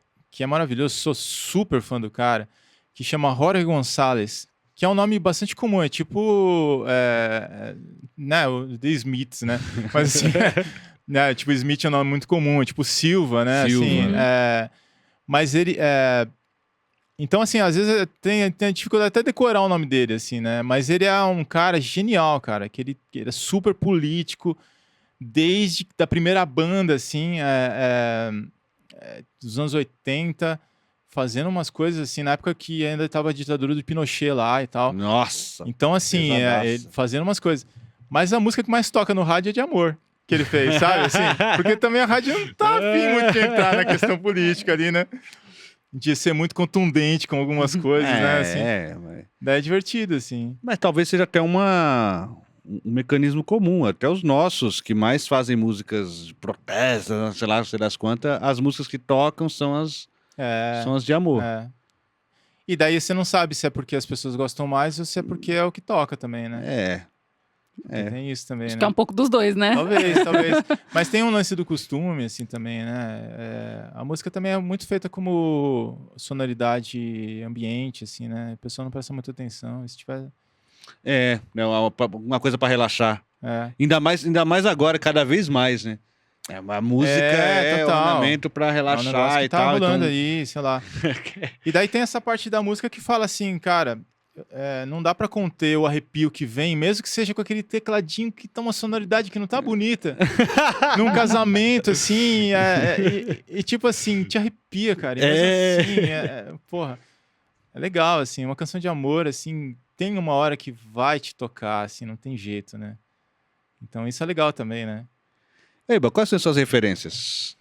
maravilhoso, sou super fã do cara, que chama Jorge Gonzalez, que é um nome bastante comum, é tipo... né, o The Smiths, né? Mas assim... né, tipo, Smith é um nome muito comum, tipo Silva, né? Silva, assim, né? mas ele... então, assim, às vezes tem dificuldade até decorar o nome dele, assim, né? Mas ele é um cara genial, cara, que ele é super político, desde da primeira banda, assim, dos anos 80, fazendo umas coisas, assim, na época que ainda estava a ditadura do Pinochet lá e tal. Nossa! Então, assim, ele fazendo umas coisas. Mas a música que mais toca no rádio é de amor, que ele fez, sabe? Assim, porque também a rádio não tá afim muito de entrar na questão política ali, né? De ser muito contundente com algumas coisas, né? Assim, mas... Daí é divertido, assim. Mas talvez seja até um mecanismo comum. Até os nossos, que mais fazem músicas de protesto, sei lá, sei das quantas, as músicas que tocam são as de amor. E daí você não sabe se é porque as pessoas gostam mais ou se é porque é o que toca também, né? Tem isso também, Acho né? que é um pouco dos dois, né? Talvez. Mas tem um lance do costume, assim, também, né? A música também é muito feita como sonoridade ambiente, assim, né? A pessoa não presta muita atenção. Se tiver... uma coisa pra relaxar. Ainda mais agora, cada vez mais, né? A música é ornamento pra relaxar que e tá tal. rolando então... aí, sei lá. E daí tem essa parte da música que fala assim, cara... não dá pra conter o arrepio que vem, mesmo que seja com aquele tecladinho que tá uma sonoridade que não tá bonita. Num casamento, assim, e tipo assim, te arrepia, cara. E mesmo assim, porra, é legal, assim, uma canção de amor, assim, tem uma hora que vai te tocar, assim, não tem jeito, né? Então isso é legal também, né? Eba, quais são as suas referências?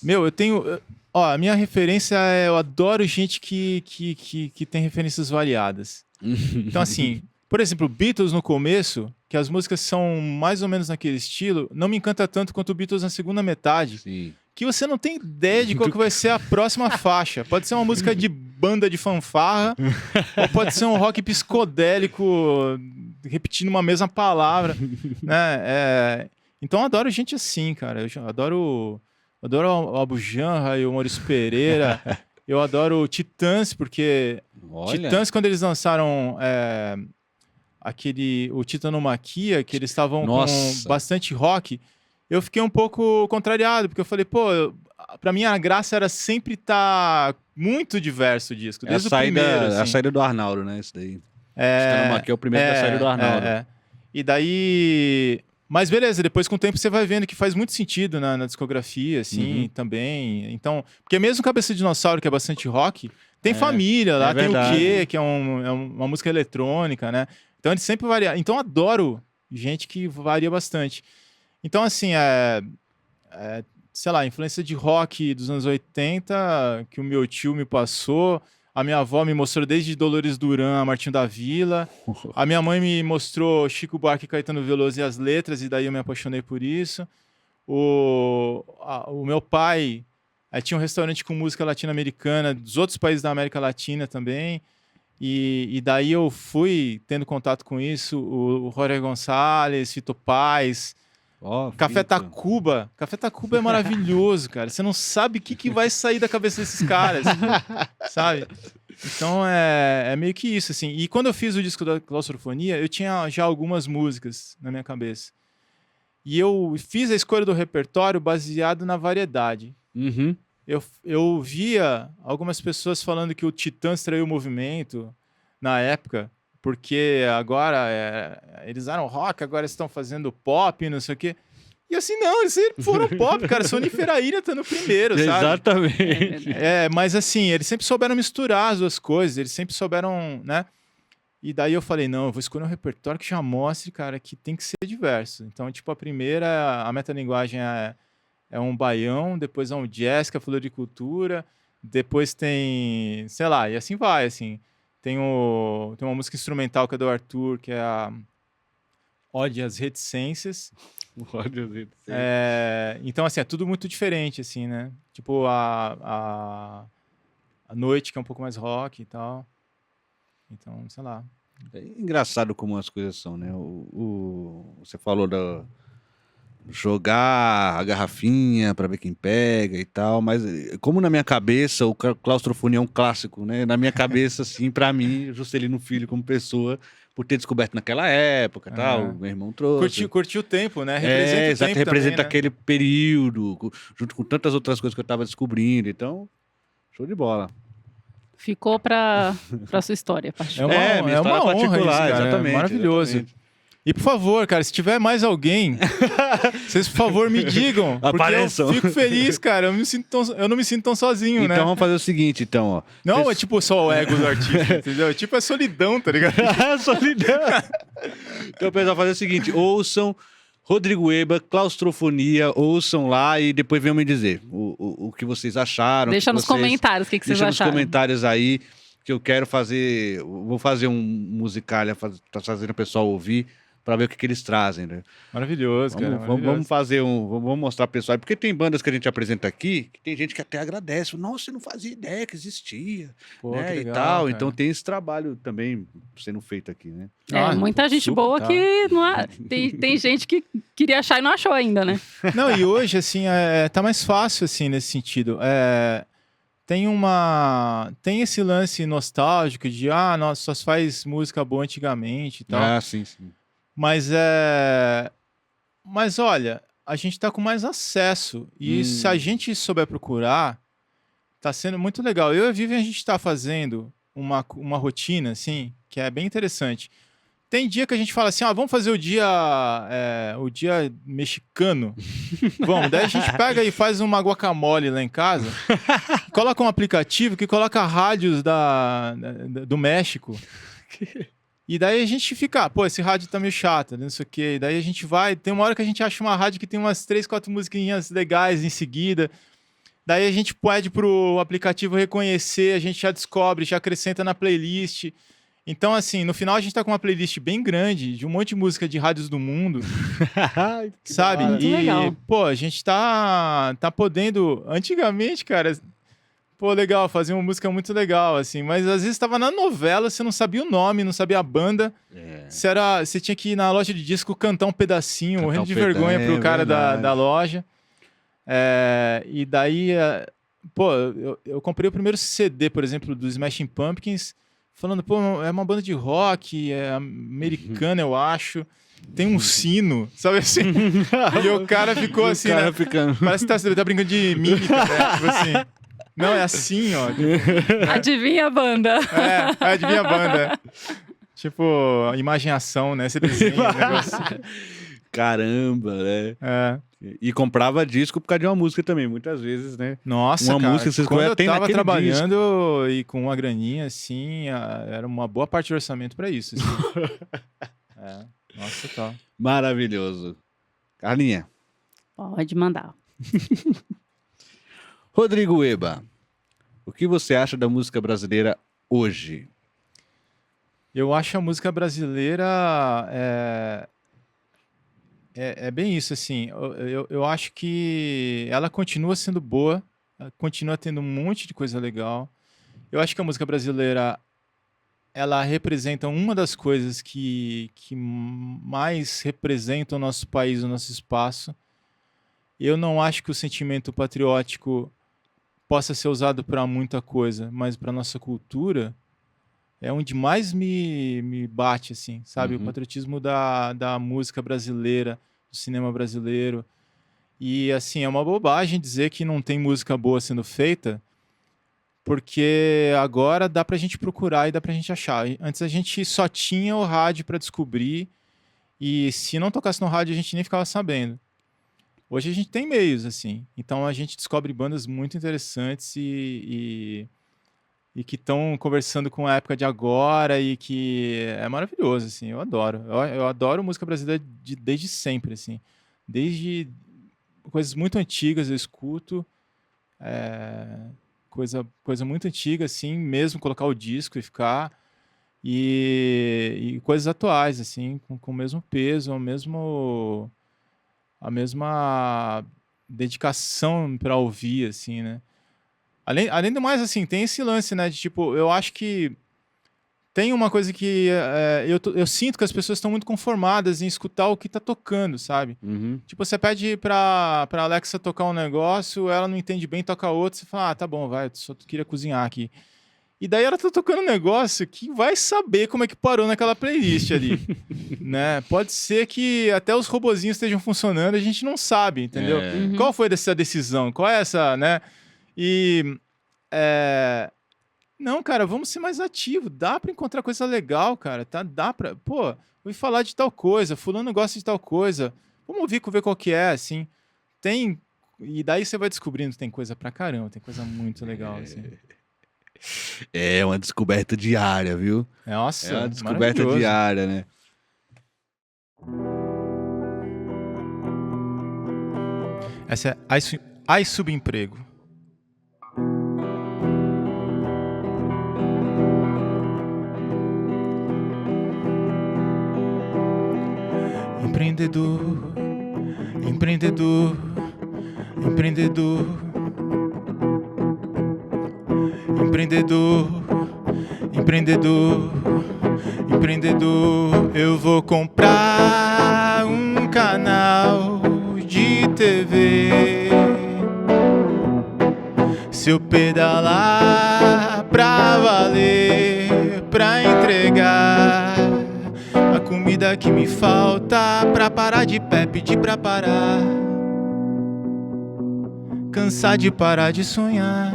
Meu, eu tenho. Ó, a minha referência é. Eu adoro gente que tem referências variadas. Então, assim, por exemplo, Beatles no começo, que as músicas são mais ou menos naquele estilo, não me encanta tanto quanto o Beatles na segunda metade. Sim. Que você não tem ideia de qual que vai ser a próxima faixa. Pode ser uma música de banda de fanfarra, ou pode ser um rock psicodélico repetindo uma mesma palavra, né? Então eu adoro gente assim, cara. Eu adoro o Abu Janra e o Maurício Pereira. Eu adoro o Titãs, porque Olha. Titãs, quando eles lançaram o Titanomaquia, que eles estavam com Nossa. bastante rock, eu fiquei um pouco contrariado, porque eu falei, pô, pra mim a graça era sempre estar muito diverso o disco, É a desde o saída, primeiro, a assim. saída do Arnaldo, né? Isso daí. Aqui é o primeiro da saída do Arnaldo. E daí... Mas beleza, depois com o tempo você vai vendo que faz muito sentido na discografia, assim, também. Então, porque mesmo Cabeça de Dinossauro, que é bastante rock, tem Família lá, tem verdade. o Quê, que é uma música eletrônica, né? Então ele sempre varia. Então eu adoro gente que varia bastante. Então, assim, sei lá, influência de rock dos anos 80, que o meu tio me passou, a minha avó me mostrou desde Dolores Duran a Martinho da Vila, a minha mãe me mostrou Chico Buarque e Caetano Veloso e as letras, e daí eu me apaixonei por isso. O meu pai tinha um restaurante com música latino-americana, dos outros países da América Latina também, e daí eu fui tendo contato com isso, o Jorge Gonçalves, Fito Paz, Café Tacuba. Café Tacuba é maravilhoso, cara. Você não sabe o que vai sair da cabeça desses caras, sabe? Então é meio que isso, assim. E quando eu fiz o disco da Claustrofonia, eu tinha já algumas músicas na minha cabeça. E eu fiz a escolha do repertório baseado na variedade. Uhum. Eu via algumas pessoas falando que o Titãs traiu o movimento na época, porque agora eles eram rock, agora estão fazendo pop, não sei o quê. E assim, não, eles sempre foram pop, cara. Sonifera Ira tá no primeiro, sabe? Exatamente. Mas assim, eles sempre souberam misturar as duas coisas, eles sempre souberam, né? E daí eu falei, não, eu vou escolher um repertório que já mostre, cara, que tem que ser diverso. Então, tipo, a primeira, a metalinguagem é um baião, depois é um jazz, que é a floricultura, depois tem, sei lá, e assim vai, assim. Tem uma música instrumental que é do Arthur, que é a Ode às Reticências. Então, assim, é tudo muito diferente, assim, né? Tipo, a Noite, que é um pouco mais rock e tal. Então, sei lá. É engraçado como as coisas são, né? Você falou jogar a garrafinha para ver quem pega e tal, mas como na minha cabeça o Claustrofonia é um clássico, né? Na minha cabeça, assim, para mim, Juscelino Filho como pessoa, por ter descoberto naquela época, tal, meu irmão trouxe. Curtiu o tempo, né? Representa o tempo representa também, né? aquele período, junto com tantas outras coisas que eu tava descobrindo, então, show de bola. Ficou para sua história. Minha história honra isso, cara. exatamente. Maravilhoso. Exatamente. E por favor, cara, se tiver mais alguém, vocês por favor me digam. Porque Apareçam. eu fico feliz, cara. Eu não me sinto tão sozinho, Então né? vamos fazer o seguinte, então, ó. Não é tipo só o ego do artista, entendeu? Tipo, é solidão, tá ligado? Solidão. Então, pessoal, fazer o seguinte, ouçam Rodrigo Eba, Claustrofonia, ouçam lá e depois venham me dizer o que vocês acharam. Deixa nos comentários o que vocês Deixa acharam. nos comentários aí, que eu quero fazer, vou fazer um musical, tá fazendo o pessoal ouvir, para ver o que eles trazem, né? Maravilhoso, cara. Vamos fazer vamos mostrar pro pessoal, porque tem bandas que a gente apresenta aqui, que tem gente que até agradece, nossa, eu não fazia ideia que existia, Pô, né, que e legal, tal, cara. então tem esse trabalho também sendo feito aqui, né? Muita gente super, boa tá. que não tem gente que queria achar e não achou ainda, né? Não, e hoje, assim, tá mais fácil, assim, nesse sentido. Tem esse lance nostálgico de, nossa, só faz música boa antigamente e tal. Sim, sim. Mas olha, a gente tá com mais acesso. E se a gente souber procurar, tá sendo muito legal. Eu e a Vivian, a gente tá fazendo uma rotina, assim, que é bem interessante. Tem dia que a gente fala assim, vamos fazer o dia mexicano. Vamos, daí a gente pega e faz uma guacamole lá em casa, coloca um aplicativo que coloca rádios do México. E daí a gente fica, esse rádio tá meio chato, não sei o quê. E daí a gente vai, tem uma hora que a gente acha uma rádio que tem umas 3, 4 musiquinhas legais em seguida. Daí a gente pede pro aplicativo reconhecer, a gente já descobre, já acrescenta na playlist. Então, assim, no final a gente tá com uma playlist bem grande, de um monte de música de rádios do mundo, sabe? Muito legal. A gente tá podendo... Antigamente, cara, legal, fazia uma música muito legal, assim, mas às vezes tava na novela, você não sabia o nome, não sabia a banda, você tinha que ir na loja de disco cantar um pedacinho, morrendo de vergonha pro cara da loja. E daí, eu comprei o primeiro CD, por exemplo, do Smashing Pumpkins, falando, é uma banda de rock, é americana, eu acho. Tem um sino, sabe assim? E o cara ficou assim, né? Parece que tá brincando de mímica, né? Tipo assim. Não, é assim, ó. Adivinha a banda. Adivinha a banda. Tipo, imagem ação, né? Você desenha um negócio. Caramba, né? E comprava disco por causa de uma música também, muitas vezes, né? Nossa, uma cara, música que você quando eu tem tava naquele trabalhando disco. E com uma graninha, assim, era uma boa parte do orçamento pra isso. Assim. Nossa, total. Maravilhoso. Carlinha. Pode mandar. Rodrigo Eba, o que você acha da música brasileira hoje? Eu acho a música brasileira é bem isso, assim. Eu acho que ela continua sendo boa, ela continua tendo um monte de coisa legal. Eu acho que a música brasileira ela representa uma das coisas que mais representa o nosso país, o nosso espaço. Eu não acho que o sentimento patriótico possa ser usado para muita coisa, mas para nossa cultura é onde mais me bate, assim, sabe? O patriotismo da música brasileira, do cinema brasileiro. E, assim, é uma bobagem dizer que não tem música boa sendo feita, porque agora dá pra gente procurar e dá pra gente achar. Antes a gente só tinha o rádio para descobrir, e se não tocasse no rádio a gente nem ficava sabendo. Hoje a gente tem meios, assim. Então a gente descobre bandas muito interessantes e que estão conversando com a época de agora e que é maravilhoso, assim. Eu adoro. Eu adoro música brasileira desde sempre, assim. Desde coisas muito antigas eu escuto. Coisa muito antiga, assim, mesmo colocar o disco e ficar. E coisas atuais, assim, com o mesmo peso, a mesma dedicação para ouvir, assim, né? Além do mais, assim, tem esse lance, né? De, tipo, eu acho que tem uma coisa que eu sinto que as pessoas estão muito conformadas em escutar o que tá tocando, sabe? Tipo, você pede pra Alexa tocar um negócio, ela não entende bem, toca outro, você fala, tá bom, vai, só queria cozinhar aqui. E daí ela tá tocando um negócio que vai saber como é que parou naquela playlist ali, né? Pode ser que até os robozinhos estejam funcionando, a gente não sabe, entendeu? Qual foi essa decisão? Qual é essa, né? E... Não, cara, vamos ser mais ativos. Dá pra encontrar coisa legal, cara. Tá? Dá pra... ouvi falar de tal coisa, fulano gosta de tal coisa. Vamos ouvir, ver qual que é, assim. Tem... E daí você vai descobrindo que tem coisa pra caramba, tem coisa muito legal, assim. É uma descoberta diária, viu? Nossa, é uma descoberta diária, né? Essa é Ai Subemprego. Empreendedor, empreendedor, empreendedor, empreendedor, empreendedor, empreendedor. Eu vou comprar um canal de TV. Se eu pedalar pra valer, pra entregar a comida que me falta, pra parar de pé, pedir pra parar, cansar de parar de sonhar.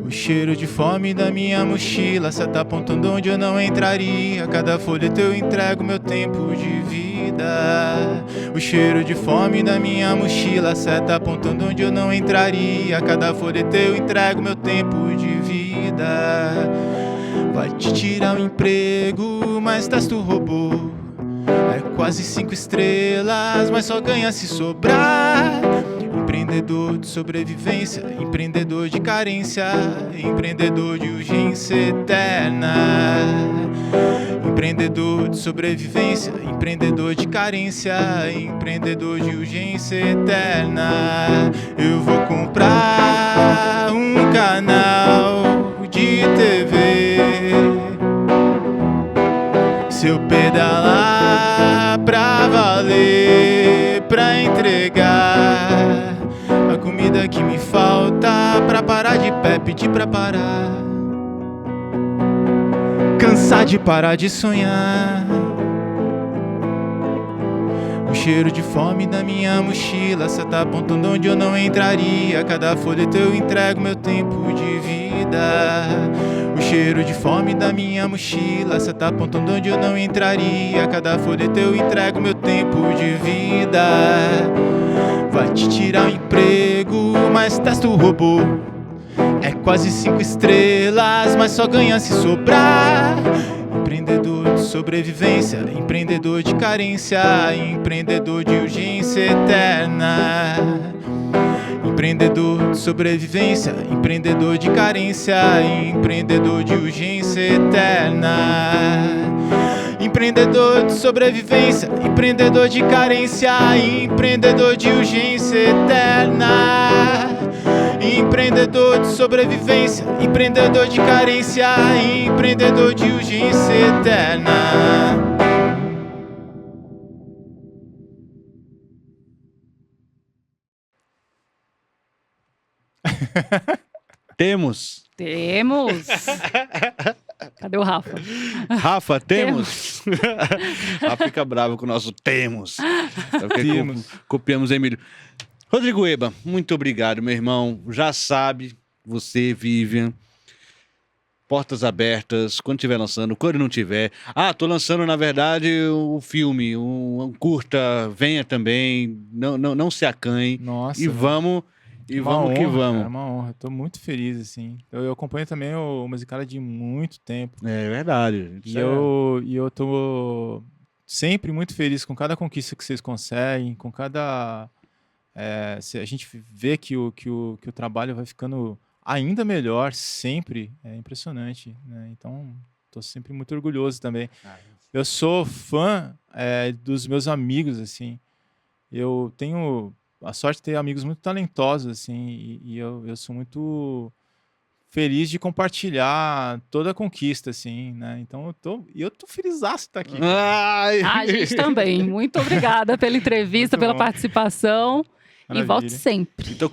O cheiro de fome da minha mochila, cê tá apontando onde eu não entraria. Cada folheto eu entrego meu tempo de vida. O cheiro de fome da minha mochila, cê tá apontando onde eu não entraria. Cada folheto eu entrego meu tempo de vida. Vai te tirar o emprego, mas testa o robô. É quase 5 estrelas, mas só ganha se sobrar. Empreendedor de sobrevivência, empreendedor de carência, empreendedor de urgência eterna. Empreendedor de sobrevivência, empreendedor de carência, empreendedor de urgência eterna. Eu vou comprar um canal de TV. Se eu pedalar pra valer, pra entregar a comida que me falta, pra parar de pé, pedir pra parar, cansar de parar de sonhar. O cheiro de fome da minha mochila, cê tá apontando onde eu não entraria. Cada folheto eu entrego meu tempo de vida. O cheiro de fome da minha mochila, cê tá apontando onde eu não entraria. Cada folheto eu entrego meu tempo de vida. Vai te tirar o emprego, mas testa o robô. É quase 5 estrelas, mas só ganha se sobrar. Empreendedor de sobrevivência, empreendedor de carência, empreendedor de urgência eterna. Empreendedor de sobrevivência, empreendedor de carência, empreendedor de urgência eterna. Empreendedor de sobrevivência, empreendedor de carência, empreendedor de urgência eterna. Empreendedor de sobrevivência, empreendedor de carência, empreendedor de urgência eterna. Temos. Cadê o Rafa? Rafa, temos? Rafa fica bravo com o nosso temos. É porque copiamos Emílio. Rodrigo Eba, muito obrigado, meu irmão. Já sabe, você, Vivian, portas abertas, quando estiver lançando, quando não tiver. Tô lançando, na verdade, o filme, um curta, venha também, não se acanhe. Nossa, e vamos que vamos. É uma honra, tô muito feliz, assim. Eu acompanho também o Musicalha de muito tempo. É verdade. E eu tô sempre muito feliz com cada conquista que vocês conseguem, com cada... a gente vê que o trabalho vai ficando ainda melhor, sempre. É impressionante, né? Então, tô sempre muito orgulhoso também. Eu sou fã dos meus amigos, assim. Eu tenho a sorte de ter amigos muito talentosos, assim, e eu sou muito feliz de compartilhar toda a conquista, assim, né? Então eu tô felizaço de estar aqui. A gente também. Muito obrigada pela entrevista, pela participação. Maravilha. E volte sempre. Então,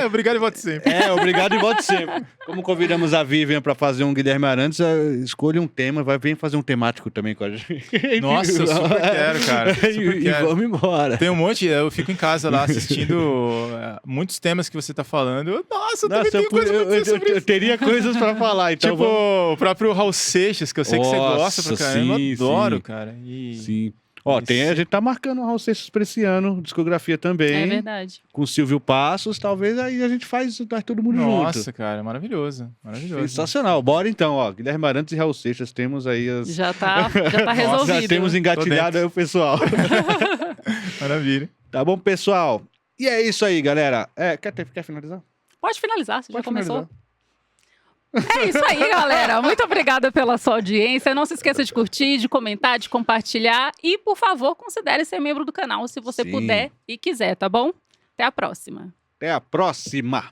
obrigado e volte sempre. Obrigado e volte sempre. Como convidamos a Vivian para fazer um Guilherme Arantes, escolha um tema, vir fazer um temático também com a gente. Nossa, eu super quero, cara. Super quero. E vamos embora. Tem um monte, eu fico em casa lá assistindo muitos temas que você tá falando. Nossa, eu também tenho coisa pra dizer sobre isso. Eu teria coisas para falar, então tipo, o próprio Raul Seixas, que eu sei que você gosta pra caramba. Eu adoro, cara. Sim. A gente tá marcando o Raul Seixas pra esse ano, discografia também. É verdade. Com o Silvio Passos, talvez aí a gente faz todo mundo junto. Nossa, cara, maravilhoso. Sensacional. Bora então, Guilherme Arantes e Raul Seixas, temos aí as... Já tá resolvido. Já temos engatilhado aí o pessoal. Maravilha. Tá bom, pessoal? E é isso aí, galera. Quer finalizar? Pode finalizar, você já começou. Finalizar. É isso aí, galera. Muito obrigada pela sua audiência. Não se esqueça de curtir, de comentar, de compartilhar. E, por favor, considere ser membro do canal se você puder e quiser, tá bom? Até a próxima. Até a próxima.